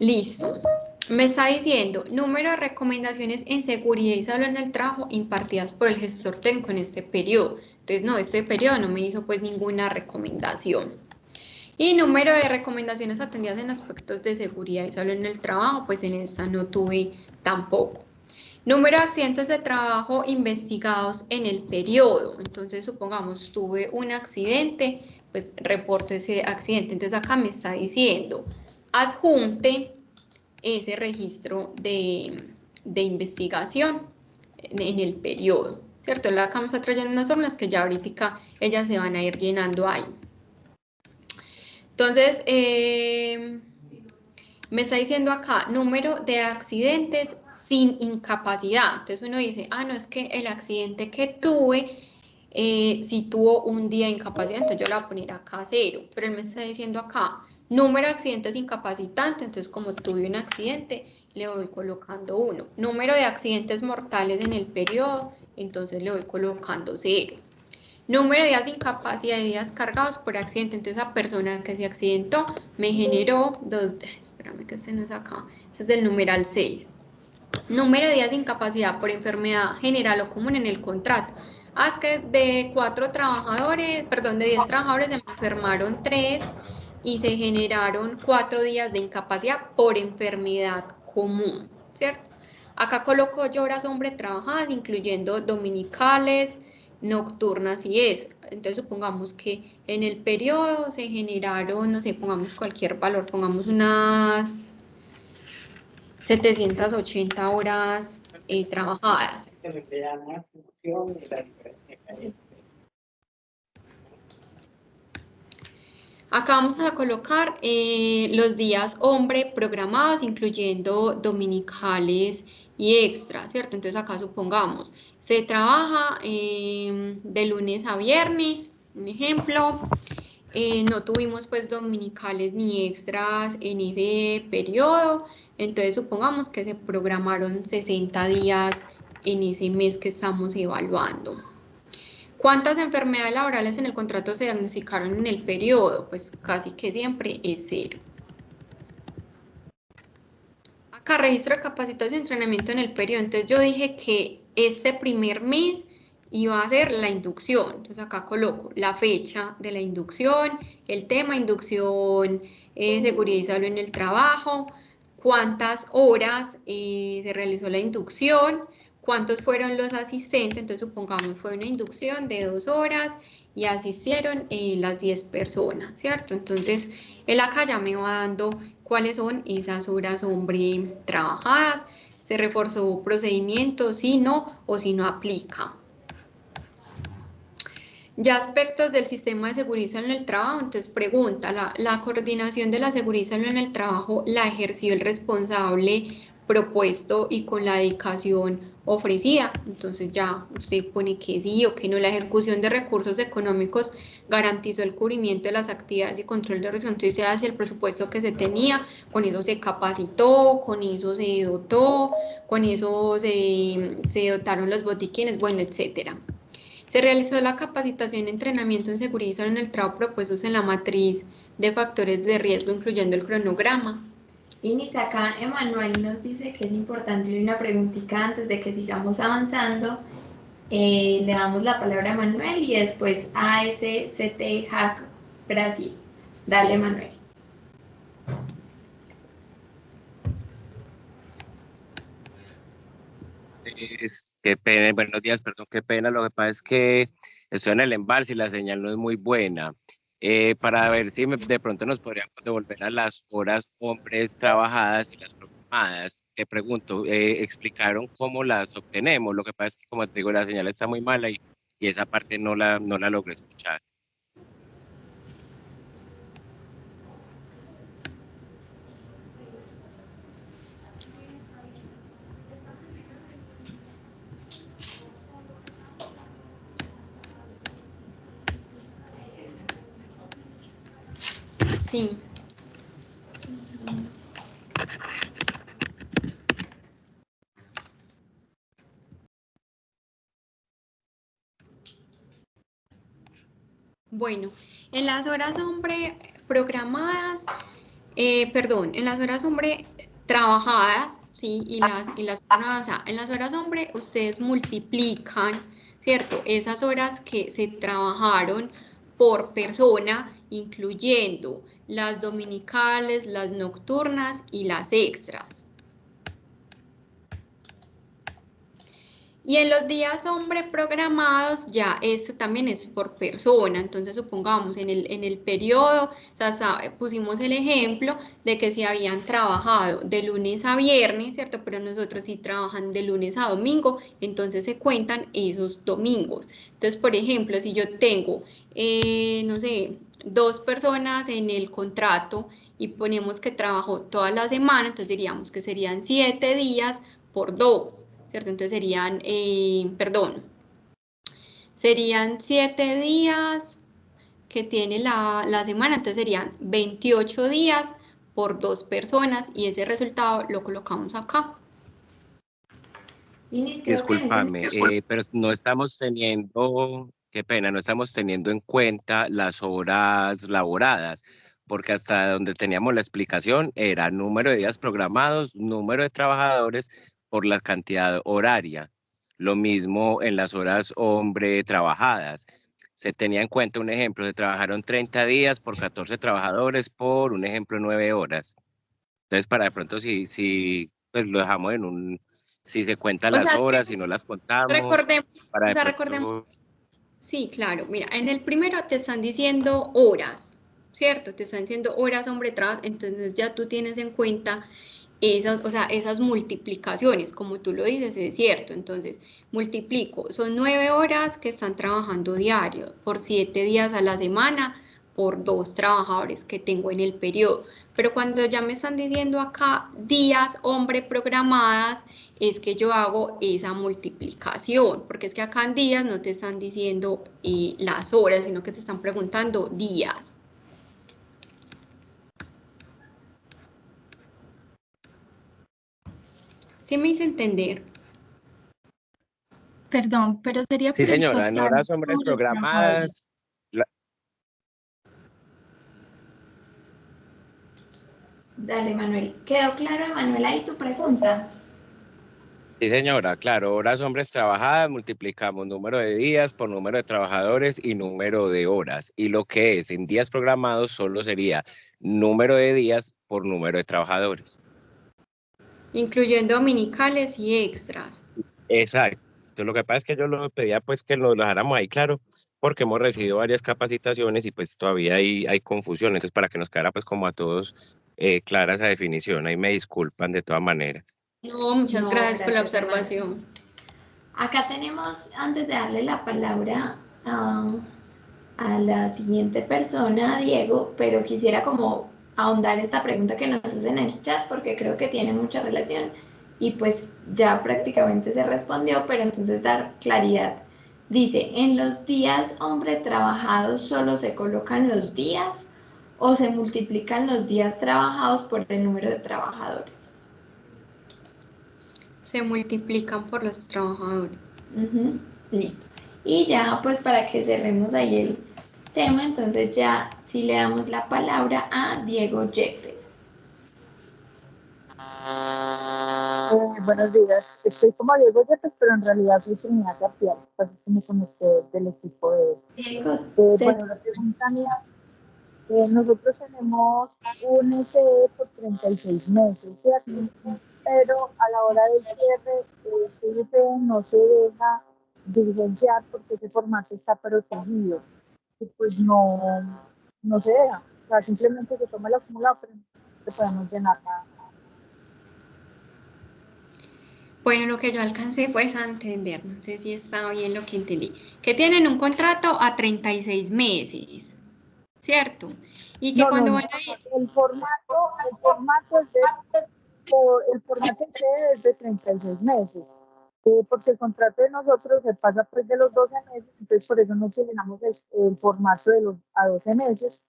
E: Listo. Me está diciendo número de recomendaciones en seguridad y salud en el trabajo impartidas por el gestor técnico en este periodo. Entonces, no, este periodo no me hizo pues ninguna recomendación. Y número de recomendaciones atendidas en aspectos de seguridad y salud en el trabajo, pues en esta no tuve tampoco. Número de accidentes de trabajo investigados en el periodo. Entonces, supongamos, tuve un accidente, pues reporte ese accidente. Entonces, acá me está diciendo, adjunte ese registro de investigación en el periodo, ¿cierto? Acá me está trayendo unas fórmulas que ya ahorita ellas se van a ir llenando ahí. Entonces, me está diciendo acá, número de accidentes sin incapacidad. Entonces uno dice, ah, no, es que el accidente que tuve, si tuvo un día de incapacidad, entonces yo le voy a poner acá 0. Pero él me está diciendo acá, número de accidentes incapacitantes, entonces como tuve un accidente, le voy colocando 1. Número de accidentes mortales en el periodo, entonces le voy colocando 0. Número de días de incapacidad de días cargados por accidente. Entonces, esa persona que se accidentó me generó espérame que este no es acá, este es el numeral 6. Número de días de incapacidad por enfermedad general o común en el contrato. Es que de 10 trabajadores se me enfermaron 3 y se generaron 4 días de incapacidad por enfermedad común, ¿cierto? Acá coloco yo horas hombre trabajadas, incluyendo dominicales, nocturnas y eso. Entonces supongamos que en el periodo se generaron, no sé, pongamos cualquier valor, pongamos unas 780 horas trabajadas. Acá vamos a colocar los días hombre programados, incluyendo dominicales y extra, ¿cierto? Entonces acá supongamos, se trabaja de lunes a viernes, un ejemplo, no tuvimos pues dominicales ni extras en ese periodo, entonces supongamos que se programaron 60 días en ese mes que estamos evaluando. ¿Cuántas enfermedades laborales en el contrato se diagnosticaron en el periodo? Pues casi que siempre es 0. Acá registro de capacitación y entrenamiento en el periodo. Entonces yo dije que este primer mes iba a ser la inducción. Entonces acá coloco la fecha de la inducción, el tema inducción, seguridad y salud en el trabajo, cuántas horas se realizó la inducción, cuántos fueron los asistentes. Entonces supongamos fue una inducción de 2 horas y asistieron las 10 personas, ¿cierto? Entonces él acá ya me va dando cuáles son esas horas hombre trabajadas, se reforzó procedimiento, si no o si no aplica. Ya aspectos del sistema de seguridad y salud en el trabajo, entonces pregunta, la coordinación de la seguridad y salud en el trabajo la ejerció el responsable propuesto y con la dedicación ofrecida. Entonces ya usted pone que sí o que no. La ejecución de recursos económicos garantizó el cubrimiento de las actividades y control de riesgo. Entonces se hace el presupuesto que se tenía, con eso se capacitó, con eso se dotó, con eso se dotaron los botiquines, bueno, etcétera. Se realizó la capacitación y entrenamiento en seguridad y salud en el trabajo propuestos en la matriz de factores de riesgo, incluyendo el cronograma.
B: Linis, acá Emanuel nos dice que es importante una preguntita antes de que sigamos avanzando. Le damos la palabra a Manuel y después a ASCT Hack Brasil. Dale, Manuel.
L: Qué pena, buenos días, perdón, qué pena. Lo que pasa es que estoy en el embalse y la señal no es muy buena. Para ver si de pronto nos podríamos devolver a las horas hombres trabajadas y las programadas. Te pregunto, ¿explicaron cómo las obtenemos? Lo que pasa es que, como te digo, la señal está muy mala y esa parte no la logré escuchar.
E: Sí. Bueno, en las horas hombre programadas, en las horas hombre trabajadas, ¿sí? Y las o sea, en las horas hombre ustedes multiplican, ¿cierto? Esas horas que se trabajaron por persona, incluyendo las dominicales, las nocturnas y las extras. Y en los días hombre programados ya este también es por persona, entonces supongamos en el periodo, o sea, pusimos el ejemplo de que si habían trabajado de lunes a viernes, ¿cierto? Pero nosotros sí trabajan de lunes a domingo, entonces se cuentan esos domingos. Entonces, por ejemplo, si yo tengo, no sé, 2 personas en el contrato y ponemos que trabajó toda la semana, entonces diríamos que serían 7 días por 2. ¿Cierto? Entonces serían 7 días que tiene la semana, entonces serían 28 días por 2 personas y ese resultado lo colocamos acá.
L: Discúlpame, pero no estamos teniendo, qué pena, no estamos teniendo en cuenta las horas laboradas, porque hasta donde teníamos la explicación era número de días programados, número de trabajadores por la cantidad horaria. Lo mismo en las horas hombre trabajadas. Se tenía en cuenta un ejemplo, se trabajaron 30 días por 14 trabajadores por un ejemplo 9 horas. Entonces, para de pronto, si pues lo dejamos en un, si se cuentan las horas, si no las contamos.
E: Recordemos, sí, claro, mira, en el primero te están diciendo horas, ¿cierto? Te están diciendo horas hombre trabajo, entonces ya tú tienes en cuenta esas, o sea, esas multiplicaciones, como tú lo dices, es cierto. Entonces, multiplico, son 9 horas que están trabajando diario, por 7 días a la semana, por 2 trabajadores que tengo en el periodo. Pero cuando ya me están diciendo acá días hombre programadas, es que yo hago esa multiplicación, porque es que acá en días no te están diciendo las horas, sino que te están preguntando días. ¿Sí me hice entender?
M: Perdón, pero sería
L: Sí,
M: por el
L: señora, en
M: total
L: horas hombres
M: de trabajadores.
L: programadas.
B: Dale, Manuel. ¿Quedó claro, Manuel, ahí tu pregunta?
L: Sí, señora, claro, horas hombres trabajadas, multiplicamos número de días por número de trabajadores y número de horas. Y lo que es en días programados solo sería número de días por número de trabajadores.
E: Incluyendo dominicales y extras.
L: Exacto. Lo que pasa es que yo lo pedía pues que lo dejáramos ahí claro, porque hemos recibido varias capacitaciones y pues todavía hay confusión. Entonces, para que nos quedara pues como a todos clara esa definición, ahí me disculpan de todas maneras.
E: No, muchas gracias por la observación.
B: Acá tenemos, antes de darle la palabra a la siguiente persona, Diego, pero quisiera como ahondar esta pregunta que nos hacen en el chat porque creo que tiene mucha relación y pues ya prácticamente se respondió, pero entonces dar claridad. Dice, ¿en los días hombre trabajados solo se colocan los días o se multiplican los días trabajados por el número de trabajadores?
E: Se multiplican por los trabajadores.
B: Listo. Y ya pues para que cerremos ahí el tema, entonces ya sí le damos la palabra a Diego Jeffres.
N: Buenos días, estoy como Diego Jeffres, pero en realidad soy Trinidad García, así que me conozco del equipo de...
B: Diego,
N: bueno, la pregunta mía, nosotros tenemos un SE por 36 meses, ¿cierto? Pero a la hora del cierre, este SE no se deja diligenciar porque ese formato está protegido y pues no se deja, o sea, simplemente se toma el acumulado, pero no se podemos llenar nada.
E: Bueno, lo que yo alcancé pues a entender, no sé si está bien lo que entendí, que tienen un contrato a 36 meses, ¿cierto? Y que cuando van a ir...
N: El formato es de 36 meses, porque el contrato de nosotros se pasa pues de los 12 meses, entonces por eso no utilizamos el formato de los a 12 meses,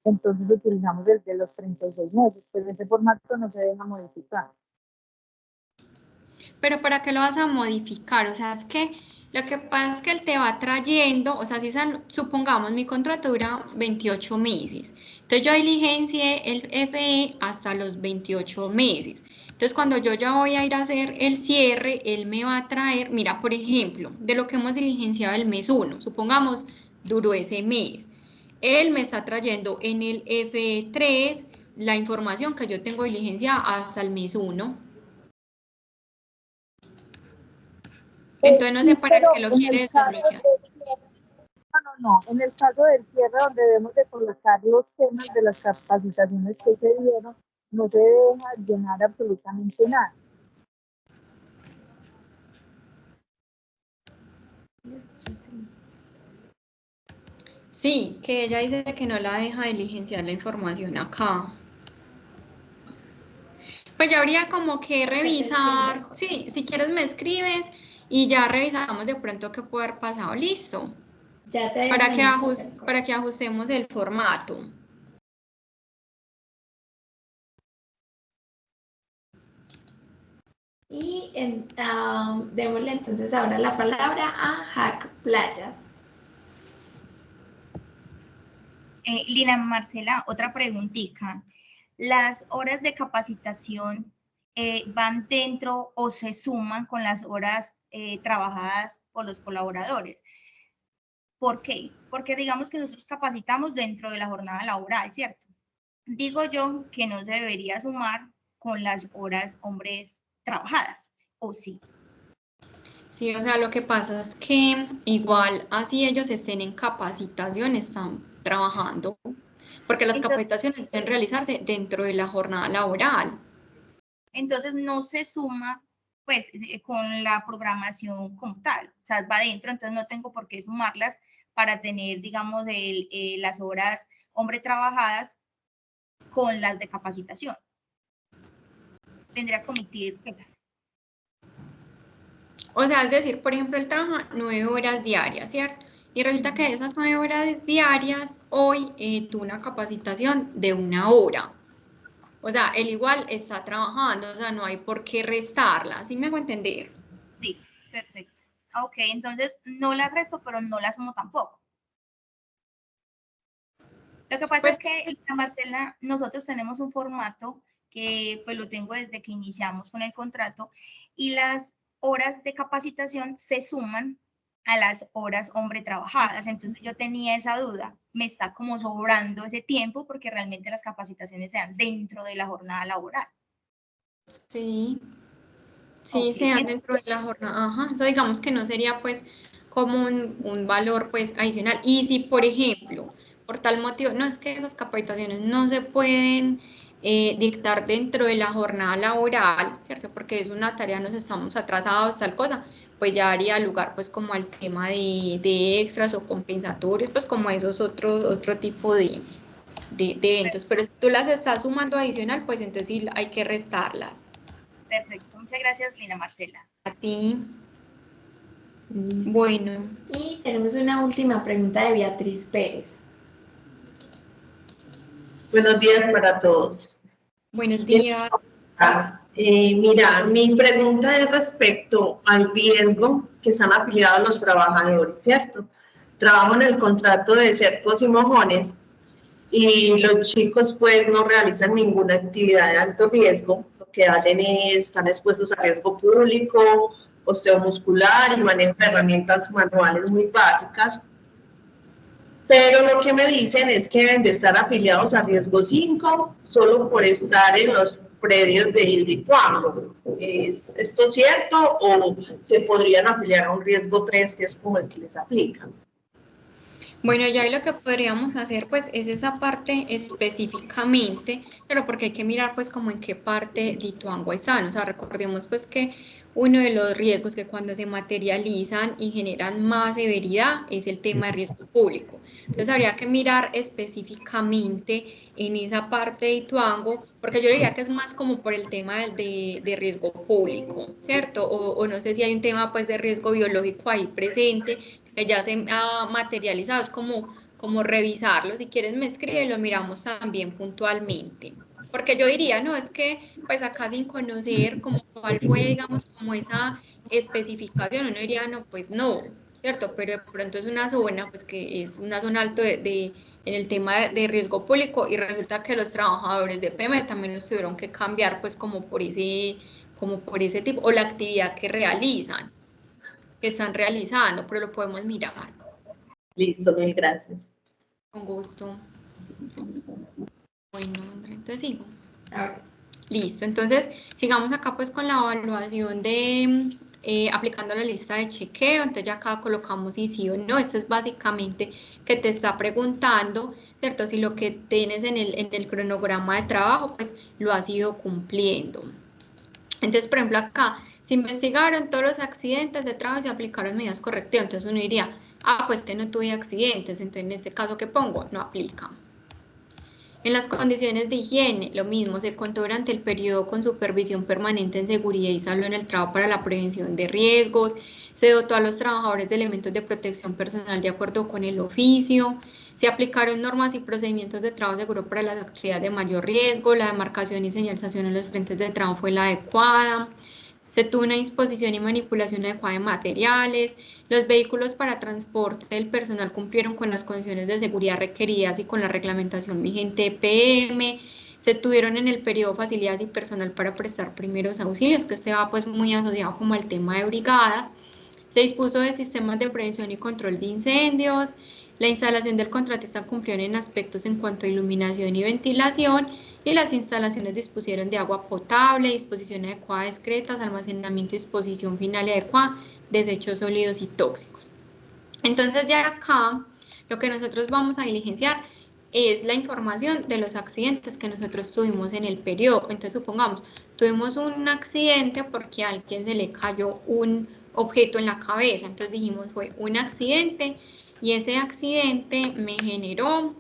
N: entonces utilizamos el de los 36 meses, pero ese formato no se deja modificar.
E: Pero ¿para qué lo vas a modificar? O sea, es que lo que pasa es que él te va trayendo, o sea, si supongamos mi contrato dura 28 meses, entonces yo diligencié el FE hasta los 28 meses, Entonces, cuando yo ya voy a ir a hacer el cierre, él me va a traer, mira, por ejemplo, de lo que hemos diligenciado el mes 1, supongamos, duró ese mes. Él me está trayendo en el F3 la información que yo tengo diligenciada hasta el mes 1. Entonces, no sé para qué lo quiere desbloquear.
N: No, en el caso del cierre donde debemos de colocar los temas de las capacitaciones que se dieron, no se deja llenar absolutamente nada.
E: Sí, que ella dice que no la deja diligenciar la información acá. Pues ya habría como que revisar, sí, si quieres me escribes y ya revisamos de pronto qué puede haber pasado, listo.
B: Ya te
E: Para que ajustemos el formato.
B: Y démosle entonces ahora la palabra a Hack Playas.
H: Lina Marcela, otra preguntita. ¿Las horas de capacitación van dentro o se suman con las horas trabajadas por los colaboradores? ¿Por qué? Porque digamos que nosotros capacitamos dentro de la jornada laboral, ¿cierto? Digo yo que no se debería sumar con las horas hombres trabajadas, ¿o sí?
E: Sí, o sea, lo que pasa es que igual así ellos estén en capacitación, están trabajando, porque las capacitaciones deben realizarse dentro de la jornada laboral.
H: Entonces no se suma pues con la programación como tal, o sea, va adentro, entonces no tengo por qué sumarlas para tener, digamos, las horas hombre trabajadas con las de capacitación. Tendría que omitir esas.
E: O sea, es decir, por ejemplo, él trabaja 9 horas diarias, ¿cierto? Y resulta que esas 9 horas diarias, hoy tuvo una capacitación de 1 hora. O sea, él igual está trabajando, o sea, no hay por qué restarla, ¿sí me hago entender?
H: Sí, perfecto. Ok, entonces no la resto, pero no la sumo tampoco. Lo que pasa es que, Marcela, nosotros tenemos un formato que pues lo tengo desde que iniciamos con el contrato y las horas de capacitación se suman a las horas hombre trabajadas. Entonces yo tenía esa duda, me está como sobrando ese tiempo porque realmente las capacitaciones se dan dentro de la jornada laboral.
E: Sí, sí, se dan dentro de la jornada, ajá, eso digamos que no sería pues como un valor pues adicional. Y si, por ejemplo, por tal motivo, no es que esas capacitaciones no se pueden dictar dentro de la jornada laboral, ¿cierto? Porque es una tarea, nos estamos atrasados, tal cosa, pues ya haría lugar pues como al tema de extras o compensatorios, pues como esos otro tipo de eventos. Pero si tú las estás sumando adicional, pues entonces sí hay que restarlas.
H: Perfecto, muchas gracias, Lina Marcela.
E: A ti. Bueno.
B: Y tenemos una última pregunta de Beatriz Pérez.
M: Buenos días para todos.
E: Buenos días.
M: Mira, mi pregunta es respecto al riesgo que están afiliados los trabajadores, ¿cierto? Trabajo en el contrato de Cercos y Mojones y los chicos pues no realizan ninguna actividad de alto riesgo. Lo que hacen es, están expuestos a riesgo público, osteomuscular y manejo de herramientas manuales muy básicas. Pero lo que me dicen es que deben de estar afiliados a riesgo 5 solo por estar en los predios de Hidroituango. ¿Es esto cierto o se podrían afiliar a un riesgo 3 que es como el que les aplican?
E: Bueno, ya lo que podríamos hacer pues es esa parte específicamente, pero porque hay que mirar pues como en qué parte de Ituango están, o sea, recordemos pues que uno de los riesgos que cuando se materializan y generan más severidad es el tema de riesgo público. Entonces habría que mirar específicamente en esa parte de Ituango, porque yo diría que es más como por el tema de riesgo público, ¿cierto? O no sé si hay un tema pues de riesgo biológico ahí presente, que ya se ha materializado, es como revisarlo. Si quieres me escribe y lo miramos también puntualmente. Porque yo diría, no, es que pues acá sin conocer como cuál fue, digamos, como esa especificación, uno diría, no, pues no, ¿cierto? Pero de pronto es una zona, pues que es una zona alta en el tema de riesgo público y resulta que los trabajadores de PM también los tuvieron que cambiar, pues como por ese tipo, o la actividad que están realizando, pero lo podemos mirar.
M: Listo, mil gracias.
E: Con gusto. Bueno, entonces sigo.
B: Ahora.
E: Listo, entonces sigamos acá pues con la evaluación de aplicando la lista de chequeo. Entonces ya acá colocamos si sí o no. Esto es básicamente que te está preguntando, ¿cierto? Si lo que tienes en el cronograma de trabajo pues lo has ido cumpliendo. Entonces, por ejemplo, acá se investigaron todos los accidentes de trabajo y se aplicaron medidas correctivas. Entonces uno diría, pues que no tuve accidentes, entonces en este caso que pongo no aplica. En las condiciones de higiene, lo mismo, se contó durante el periodo con supervisión permanente en seguridad y salud en el trabajo para la prevención de riesgos, se dotó a los trabajadores de elementos de protección personal de acuerdo con el oficio, se aplicaron normas y procedimientos de trabajo seguro para las actividades de mayor riesgo, la demarcación y señalización en los frentes de trabajo fue la adecuada, se tuvo una disposición y manipulación adecuada de materiales, los vehículos para transporte del personal cumplieron con las condiciones de seguridad requeridas y con la reglamentación vigente PM, se tuvieron en el periodo facilidades y personal para prestar primeros auxilios, que se va pues muy asociado como al tema de brigadas, se dispuso de sistemas de prevención y control de incendios, la instalación del contratista cumplió en aspectos en cuanto a iluminación y ventilación, y las instalaciones dispusieron de agua potable, disposición adecuada de excretas, almacenamiento y disposición final adecuada, desechos sólidos y tóxicos. Entonces ya acá lo que nosotros vamos a diligenciar es la información de los accidentes que nosotros tuvimos en el periodo. Entonces supongamos, tuvimos un accidente porque a alguien se le cayó un objeto en la cabeza, entonces dijimos fue un accidente y ese accidente me generó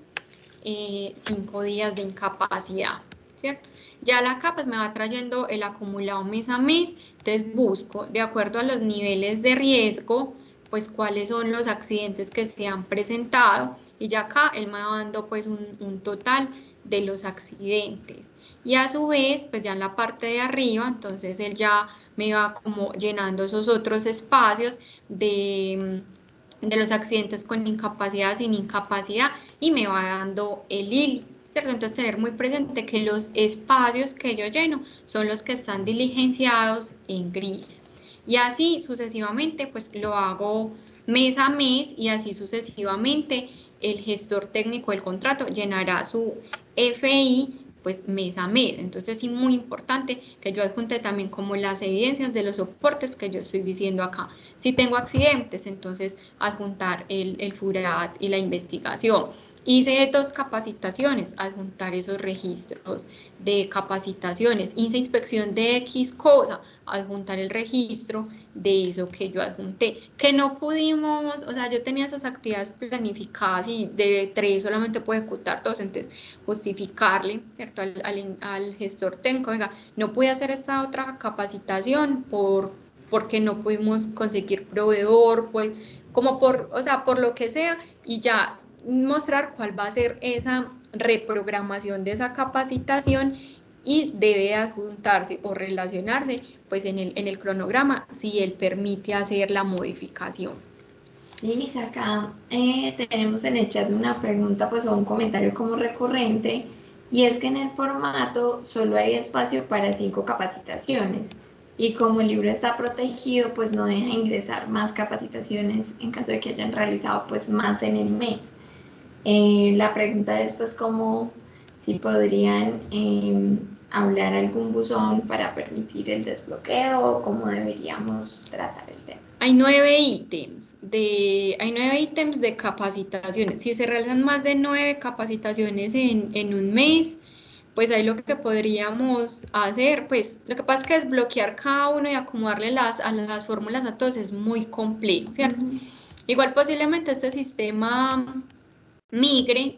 E: 5 días de incapacidad, ¿cierto? Ya la acá pues me va trayendo el acumulado mes a mes, entonces busco de acuerdo a los niveles de riesgo, pues cuáles son los accidentes que se han presentado y ya acá él me va dando pues un total de los accidentes y a su vez pues ya en la parte de arriba entonces él ya me va como llenando esos otros espacios de los accidentes con incapacidad, sin incapacidad y me va dando el hilo, ¿cierto? Entonces tener muy presente que los espacios que yo lleno son los que están diligenciados en gris y así sucesivamente pues lo hago mes a mes y así sucesivamente el gestor técnico del contrato llenará su FI pues mes a mes. Entonces sí muy importante que yo adjunte también como las evidencias de los soportes que yo estoy diciendo acá. Si tengo accidentes, entonces adjuntar el FURAT y la investigación. Hice 2 capacitaciones, adjuntar esos registros de capacitaciones. Hice inspección de X cosa, adjuntar el registro de eso que yo adjunté. Que no pudimos, o sea, yo tenía esas actividades planificadas y de 3 solamente puedo ejecutar 2, entonces justificarle, ¿cierto? Al gestor técnico, venga, no pude hacer esta otra capacitación porque no pudimos conseguir proveedor, pues como por lo que sea, y ya mostrar cuál va a ser esa reprogramación de esa capacitación y debe adjuntarse o relacionarse pues en el cronograma si él permite hacer la modificación.
B: Liz, acá tenemos en el chat una pregunta pues o un comentario como recurrente y es que en el formato solo hay espacio para 5 capacitaciones y como el libro está protegido pues no deja ingresar más capacitaciones en caso de que hayan realizado pues más en el mes. La pregunta es pues como si podrían hablar algún buzón para permitir el desbloqueo o cómo deberíamos tratar el tema.
E: Hay 9 ítems de capacitaciones. Si se realizan más de 9 capacitaciones en un mes, pues ahí lo que podríamos hacer, pues lo que pasa es que desbloquear cada uno y acomodarle las fórmulas a todos es muy complejo, ¿cierto? Igual posiblemente este sistema migre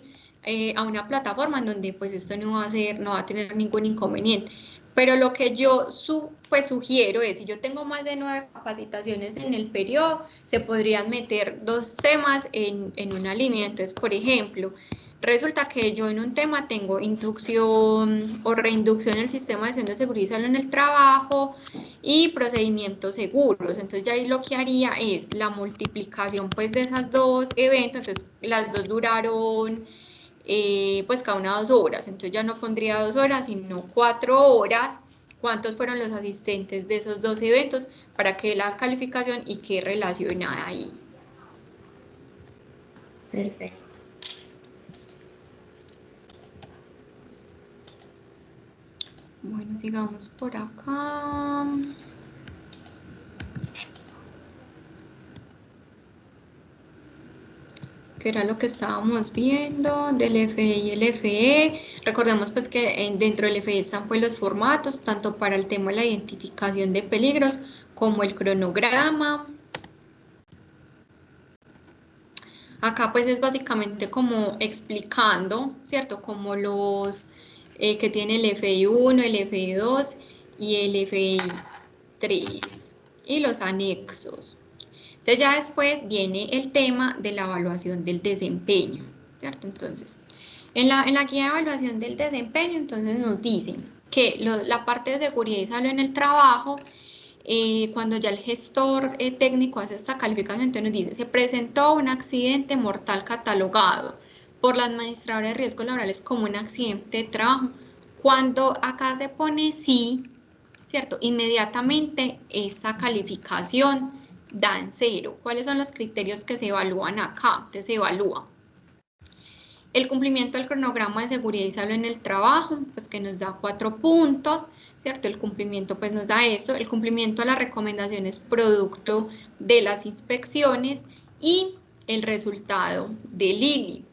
E: a una plataforma en donde pues esto no va a tener ningún inconveniente. Pero lo que yo sugiero es, si yo tengo más de 9 capacitaciones en el periodo, se podrían meter 2 temas en una línea. Entonces, por ejemplo, Resulta que yo en un tema tengo inducción o reinducción en el sistema de acción de seguridad y salud en el trabajo y procedimientos seguros. Entonces ya ahí lo que haría es la multiplicación pues de esas dos eventos. Entonces las dos duraron pues cada una 2 horas. Entonces ya no pondría 2 horas sino 4 horas. ¿Cuántos fueron los asistentes de esos dos eventos para que la calificación y qué relacionada ahí?
B: Perfecto.
E: Bueno, sigamos por acá. Que era lo que estábamos viendo del FE y el FE. Recordemos pues que dentro del FE están pues los formatos, tanto para el tema de la identificación de peligros como el cronograma. Acá pues es básicamente como explicando, ¿cierto? Como los que tiene el FI 1, el FI 2 y el FI 3 y los anexos. Entonces ya después viene el tema de la evaluación del desempeño, ¿cierto? Entonces, en la guía de evaluación del desempeño, entonces nos dicen que la parte de seguridad y salud en el trabajo, cuando ya el gestor técnico hace esta calificación, entonces nos dice, se presentó un accidente mortal catalogado por la administradora de riesgos laborales como un accidente de trabajo. Cuando acá se pone sí, ¿cierto? Inmediatamente esa calificación dan 0. ¿Cuáles son los criterios que se evalúan acá? Entonces se evalúa el cumplimiento del cronograma de seguridad y salud en el trabajo, pues que nos da 4 puntos, ¿cierto? El cumplimiento pues nos da eso, el cumplimiento de las recomendaciones producto de las inspecciones y el resultado del ILI,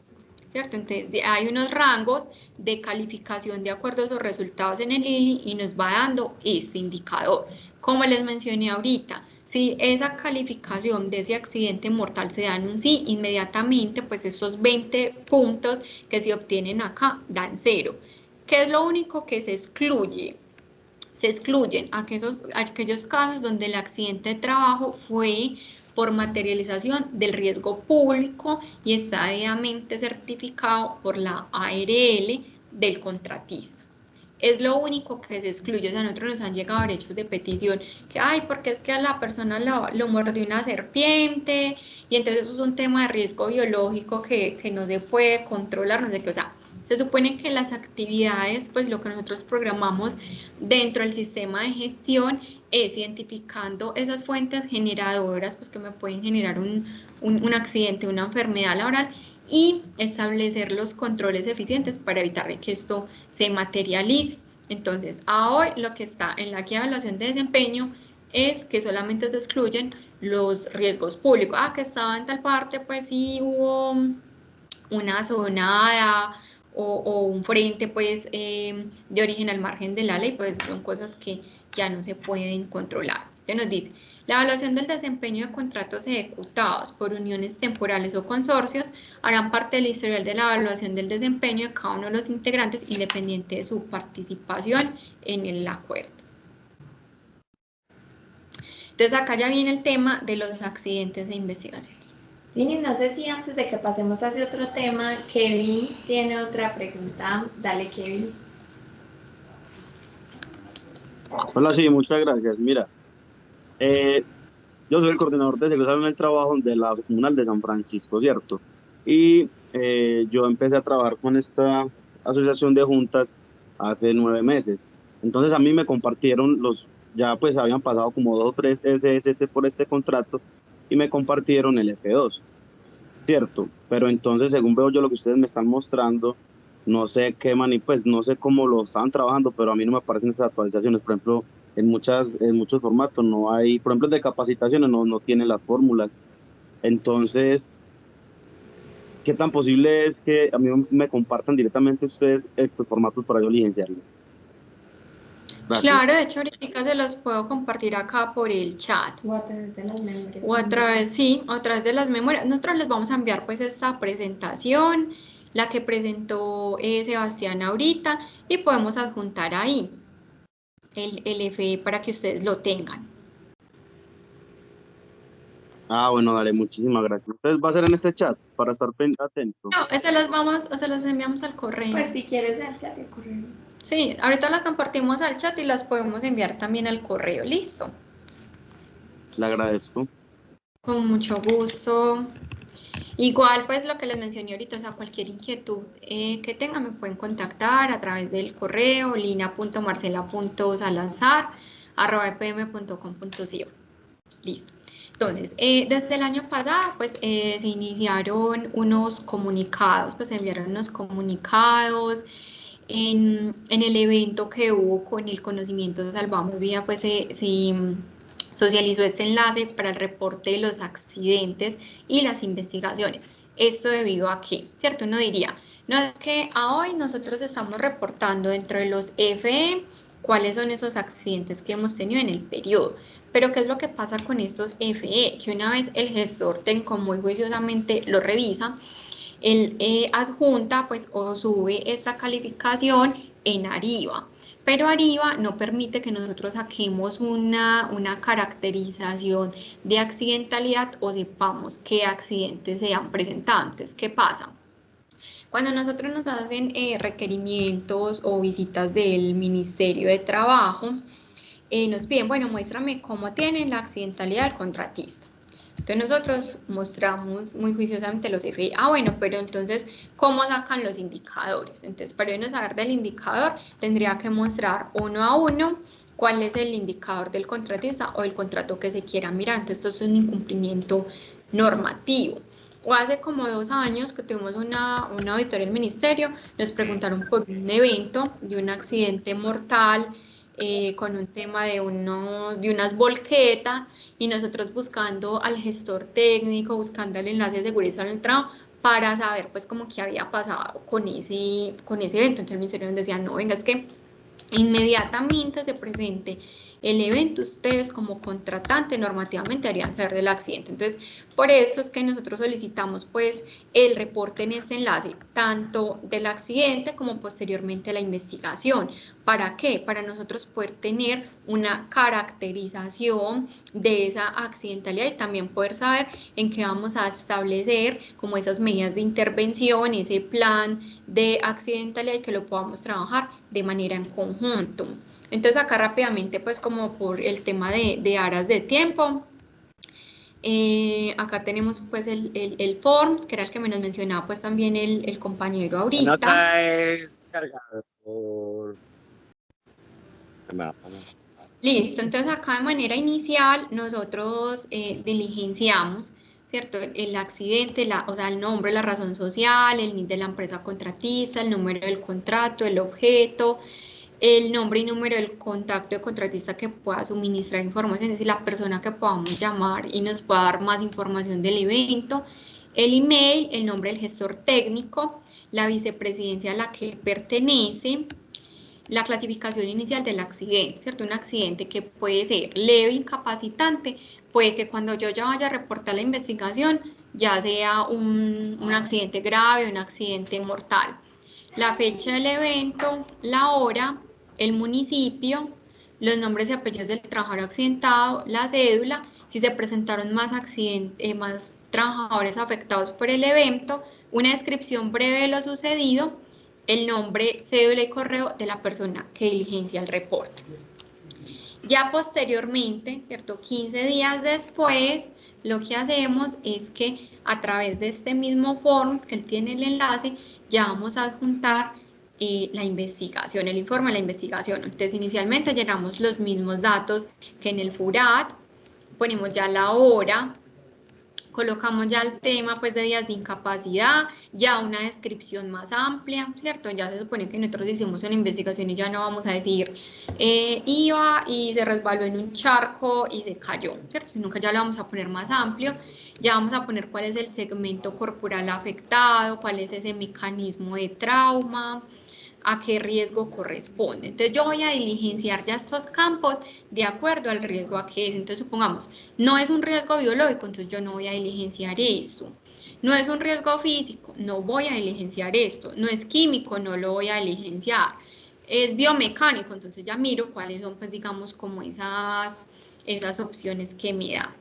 E: ¿cierto? Entonces hay unos rangos de calificación de acuerdo a esos resultados en el ILI y nos va dando este indicador. Como les mencioné ahorita, si esa calificación de ese accidente mortal se da en un sí, inmediatamente pues esos 20 puntos que se obtienen acá dan 0. ¿Qué es lo único que se excluye? Se excluyen aquellos casos donde el accidente de trabajo fue por materialización del riesgo público y está debidamente certificado por la ARL del contratista. Es lo único que se excluye. O sea, a nosotros nos han llegado derechos de petición que, ay, porque es que a la persona lo mordió una serpiente y entonces eso es un tema de riesgo biológico que no se puede controlar, no sé qué. O sea, se supone que las actividades, pues lo que nosotros programamos dentro del sistema de gestión es identificando esas fuentes generadoras, pues que me pueden generar un accidente, una enfermedad laboral, y establecer los controles eficientes para evitar que esto se materialice. Entonces, a hoy lo que está en la guía de evaluación de desempeño es que solamente se excluyen los riesgos públicos. Que estaba en tal parte, pues sí hubo una zonada o un frente pues de origen al margen de la ley, pues son cosas que ya no se pueden controlar. Entonces nos dice, la evaluación del desempeño de contratos ejecutados por uniones temporales o consorcios harán parte del historial de la evaluación del desempeño de cada uno de los integrantes independiente de su participación en el acuerdo. Entonces acá ya viene el tema de los accidentes de investigaciones.
B: Lini, no sé si antes de que pasemos hacia otro tema, Kevin tiene otra pregunta. Dale, Kevin.
G: Hola, sí, muchas gracias. Mira, yo soy el coordinador de seguridad en el trabajo de la comunal de San Francisco, ¿cierto? Y yo empecé a trabajar con esta asociación de juntas hace 9 meses. Entonces a mí me compartieron ya pues habían pasado como 2 o 3 SST por este contrato y me compartieron el F2, ¿cierto? Pero entonces, según veo yo lo que ustedes me están mostrando, no sé qué pues no sé cómo lo estaban trabajando, pero a mí no me aparecen esas actualizaciones. Por ejemplo, en muchos formatos no hay, por ejemplo, el de capacitaciones no tiene las fórmulas. Entonces, ¿qué tan posible es que a mí me compartan directamente ustedes estos formatos para yo licenciarlos? Gracias.
E: Claro, de hecho ahorita se los puedo compartir acá por el chat.
B: O a través de las memorias.
E: O a través, sí, a través de las memorias. Nosotros les vamos a enviar pues esta presentación, la que presentó Sebastián ahorita, y podemos adjuntar ahí el FE para que ustedes lo tengan.
G: Ah, bueno, dale, muchísimas gracias. Entonces va a ser en este chat para estar atento.
E: No, eso los vamos, o se los enviamos al correo.
B: Pues si quieres al chat de correo.
E: Sí, ahorita las compartimos al chat y las podemos enviar también al correo. Listo.
G: Le agradezco.
E: Con mucho gusto. Igual, pues lo que les mencioné ahorita, o sea, cualquier inquietud que tengan me pueden contactar a través del correo lina.marcela.salazar@epm.com.co. Listo. Entonces, desde el año pasado, pues se iniciaron unos comunicados, pues se enviaron unos comunicados. En el evento que hubo con el conocimiento de Salvamos Vida, pues se socializó este enlace para el reporte de los accidentes y las investigaciones. Esto debido a que, ¿cierto? Uno diría, no es que a hoy nosotros estamos reportando dentro de los FE cuáles son esos accidentes que hemos tenido en el periodo. Pero ¿qué es lo que pasa con estos FE? Que una vez el gestor técnico muy juiciosamente lo revisa, él adjunta pues o sube esta calificación en Ariba. Pero Ariba no permite que nosotros saquemos una caracterización de accidentalidad o sepamos qué accidentes se han presentado. Entonces, ¿qué pasa? Cuando nosotros nos hacen requerimientos o visitas del Ministerio de Trabajo, nos piden, bueno, muéstrame cómo tienen la accidentalidad del contratista. Entonces nosotros mostramos muy juiciosamente los FI. Ah, bueno, pero entonces, ¿cómo sacan los indicadores? Entonces, para uno saber del indicador, tendría que mostrar uno a uno cuál es el indicador del contratista o el contrato que se quiera mirar. Entonces, esto es un incumplimiento normativo. O hace como 2 años que tuvimos una auditoría del ministerio, nos preguntaron por un evento de un accidente mortal con un tema de unas volquetas, y nosotros buscando al gestor técnico, buscando el enlace de seguridad en el trabajo para saber pues como qué había pasado con ese evento. Entonces el ministerio nos decía, no, venga, es que inmediatamente se presente el evento, ustedes como contratante normativamente deberían saber del accidente. Entonces, por eso es que nosotros solicitamos pues el reporte en este enlace, tanto del accidente como posteriormente la investigación. ¿Para qué? Para nosotros poder tener una caracterización de esa accidentalidad y también poder saber en qué vamos a establecer como esas medidas de intervención, ese plan de accidentalidad, y que lo podamos trabajar de manera en conjunto. Entonces acá rápidamente pues como por el tema de aras de tiempo, acá tenemos pues el Forms, que era el que me nos mencionaba pues también el compañero ahorita.
L: No traes cargador.
E: Listo, entonces acá de manera inicial nosotros diligenciamos, ¿cierto? El accidente, o sea, el nombre, la razón social, el NID de la empresa contratista, el número del contrato, el objeto, el nombre y número del contacto de contratista que pueda suministrar información, es decir, la persona que podamos llamar y nos pueda dar más información del evento, el email, el nombre del gestor técnico, la vicepresidencia a la que pertenece, la clasificación inicial del accidente, ¿cierto? Un accidente que puede ser leve, incapacitante, puede que cuando yo ya vaya a reportar la investigación ya sea un accidente grave, un accidente mortal. La fecha del evento, la hora, el municipio, los nombres y apellidos del trabajador accidentado, la cédula, si se presentaron más trabajadores afectados por el evento, una descripción breve de lo sucedido, el nombre, cédula y correo de la persona que diligencia el reporte. Ya posteriormente, ¿cierto? 15 días después, lo que hacemos es que a través de este mismo Forms, que él tiene el enlace, ya vamos a adjuntar la investigación, el informe de la investigación. Entonces, inicialmente llenamos los mismos datos que en el FURAT, ponemos ya la hora, colocamos ya el tema pues de días de incapacidad, ya una descripción más amplia, ¿cierto? Ya se supone que nosotros hicimos una investigación y ya no vamos a decir iba y se resbaló en un charco y se cayó, ¿cierto? Sino que ya lo vamos a poner más amplio, ya vamos a poner cuál es el segmento corporal afectado, cuál es ese mecanismo de trauma, a qué riesgo corresponde. Entonces yo voy a diligenciar ya estos campos de acuerdo al riesgo a que es. Entonces supongamos, no es un riesgo biológico, entonces yo no voy a diligenciar esto. No es un riesgo físico, no voy a diligenciar esto. No es químico, no lo voy a diligenciar. Es biomecánico, entonces ya miro cuáles son, pues digamos, como esas opciones que me da.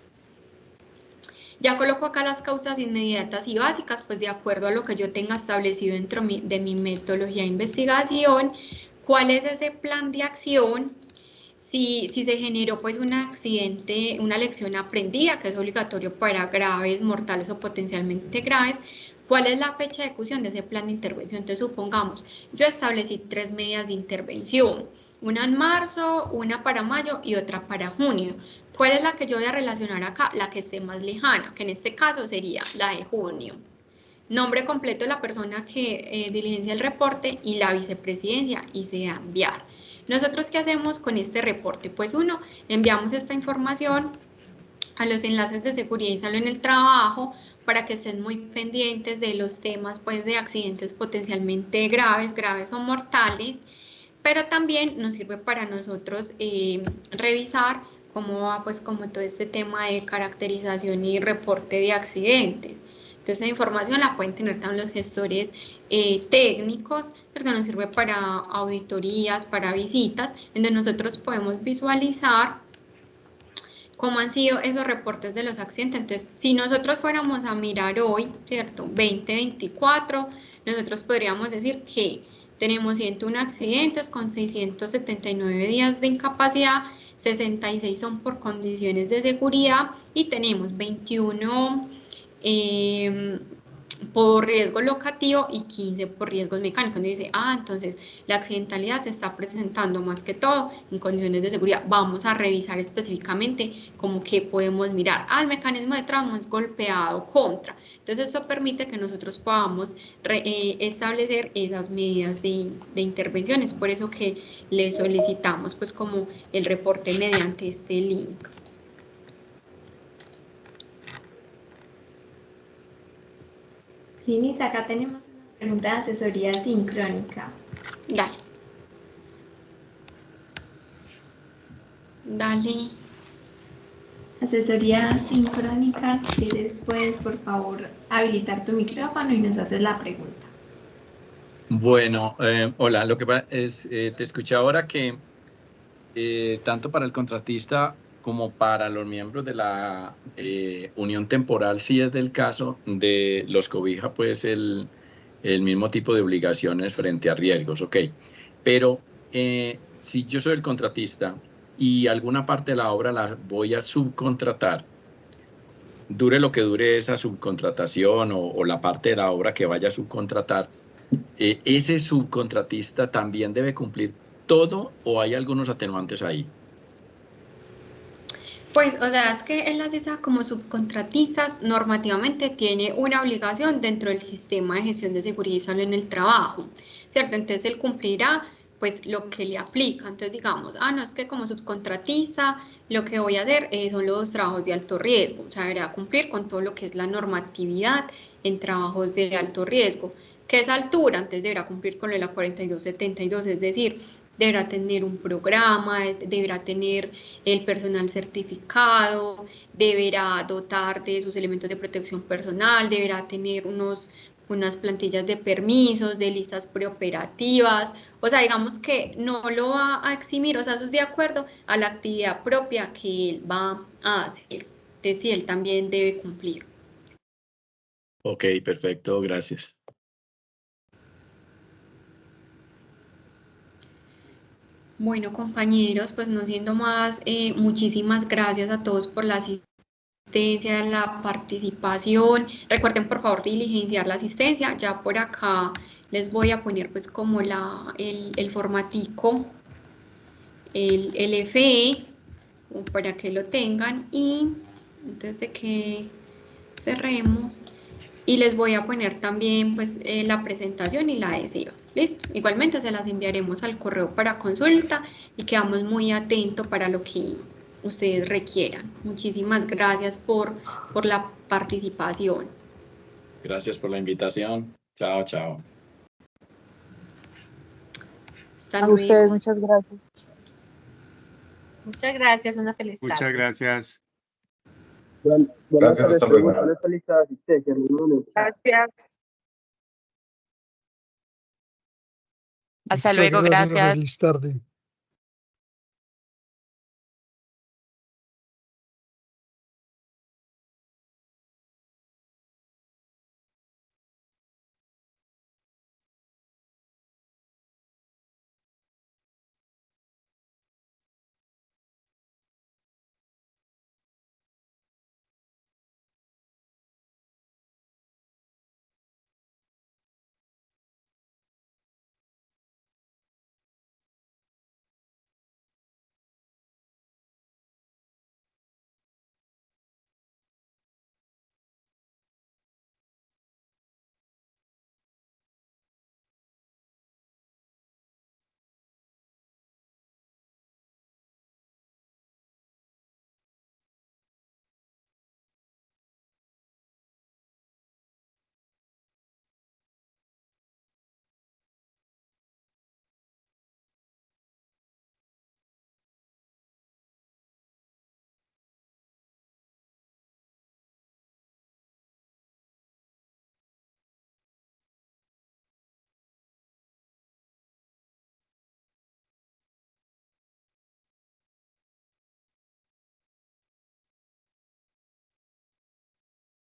E: Ya coloco acá las causas inmediatas y básicas, pues de acuerdo a lo que yo tenga establecido dentro de mi metodología de investigación, cuál es ese plan de acción, si se generó pues un accidente, una lección aprendida, que es obligatorio para graves, mortales o potencialmente graves, cuál es la fecha de ejecución de ese plan de intervención. Entonces supongamos, yo establecí 3 medidas de intervención, una en marzo, una para mayo y otra para junio. ¿Cuál es la que yo voy a relacionar acá? La que esté más lejana, que en este caso sería la de junio. Nombre completo de la persona que diligencia el reporte y la vicepresidencia y se da a enviar. ¿Nosotros qué hacemos con este reporte? Pues uno, enviamos esta información a los enlaces de seguridad y salud en el trabajo para que estén muy pendientes de los temas pues, de accidentes potencialmente graves o mortales, pero también nos sirve para nosotros revisar cómo va pues como todo este tema de caracterización y reporte de accidentes. Entonces, esa información la pueden tener también los gestores técnicos, pero nos sirve para auditorías, para visitas, en donde nosotros podemos visualizar cómo han sido esos reportes de los accidentes. Entonces, si nosotros fuéramos a mirar hoy, ¿cierto? 2024, nosotros podríamos decir que tenemos 101 accidentes con 679 días de incapacidad, 66 son por condiciones de seguridad y tenemos 21 por riesgo locativo y 15 por riesgos mecánicos. Entonces dice, entonces la accidentalidad se está presentando más que todo en condiciones de seguridad. Vamos a revisar específicamente como que podemos mirar, el mecanismo de tramo es golpeado contra. Entonces eso permite que nosotros podamos establecer esas medidas de intervención. Es por eso que le solicitamos pues como el reporte mediante este link.
B: Linis, acá tenemos una pregunta de asesoría sincrónica.
E: Dale.
B: Asesoría sincrónica, ¿quieres puedes por favor habilitar tu micrófono y nos haces la pregunta?
D: Bueno, hola, lo que pasa es, te escuché ahora que tanto para el contratista como para los miembros de la unión temporal, si es del caso, de los cobija pues el mismo tipo de obligaciones frente a riesgos, ok. Pero si yo soy el contratista y alguna parte de la obra la voy a subcontratar, dure lo que dure esa subcontratación o la parte de la obra que vaya a subcontratar, ¿ese subcontratista también debe cumplir todo o hay algunos atenuantes ahí?
E: Pues, o sea, es que el ASISA como subcontratistas normativamente tiene una obligación dentro del sistema de gestión de seguridad y salud en el trabajo, ¿cierto? Entonces, él cumplirá pues lo que le aplica. Entonces, digamos, no, es que como subcontratista lo que voy a hacer son los trabajos de alto riesgo, o sea, deberá cumplir con todo lo que es la normatividad en trabajos de alto riesgo. ¿Qué es altura? Entonces, deberá cumplir con la 4272, es decir, deberá tener un programa, deberá tener el personal certificado, deberá dotar de sus elementos de protección personal, deberá tener unas plantillas de permisos, de listas preoperativas, o sea, digamos que no lo va a eximir, o sea, eso es de acuerdo a la actividad propia que él va a hacer, entonces sí, él también debe cumplir.
D: Ok, perfecto, gracias.
E: Bueno, compañeros, pues no siendo más, muchísimas gracias a todos por la asistencia, la participación. Recuerden, por favor, diligenciar la asistencia. Ya por acá les voy a poner pues como el formatico, el FE, para que lo tengan. Y antes de que cerremos, y les voy a poner también pues la presentación y la adhesivas. Listo, igualmente se las enviaremos al correo para consulta y quedamos muy atentos para lo que ustedes requieran. Muchísimas gracias por la participación.
D: Gracias por la invitación. Chao, chao.
E: Hasta luego.
N: Ustedes, muchas gracias.
F: Muchas gracias, una feliz tarde.
O: Muchas gracias.
P: Gracias, hasta luego.
F: Gracias. Hasta luego,
Q: Muchas
F: gracias.
Q: Feliz tarde.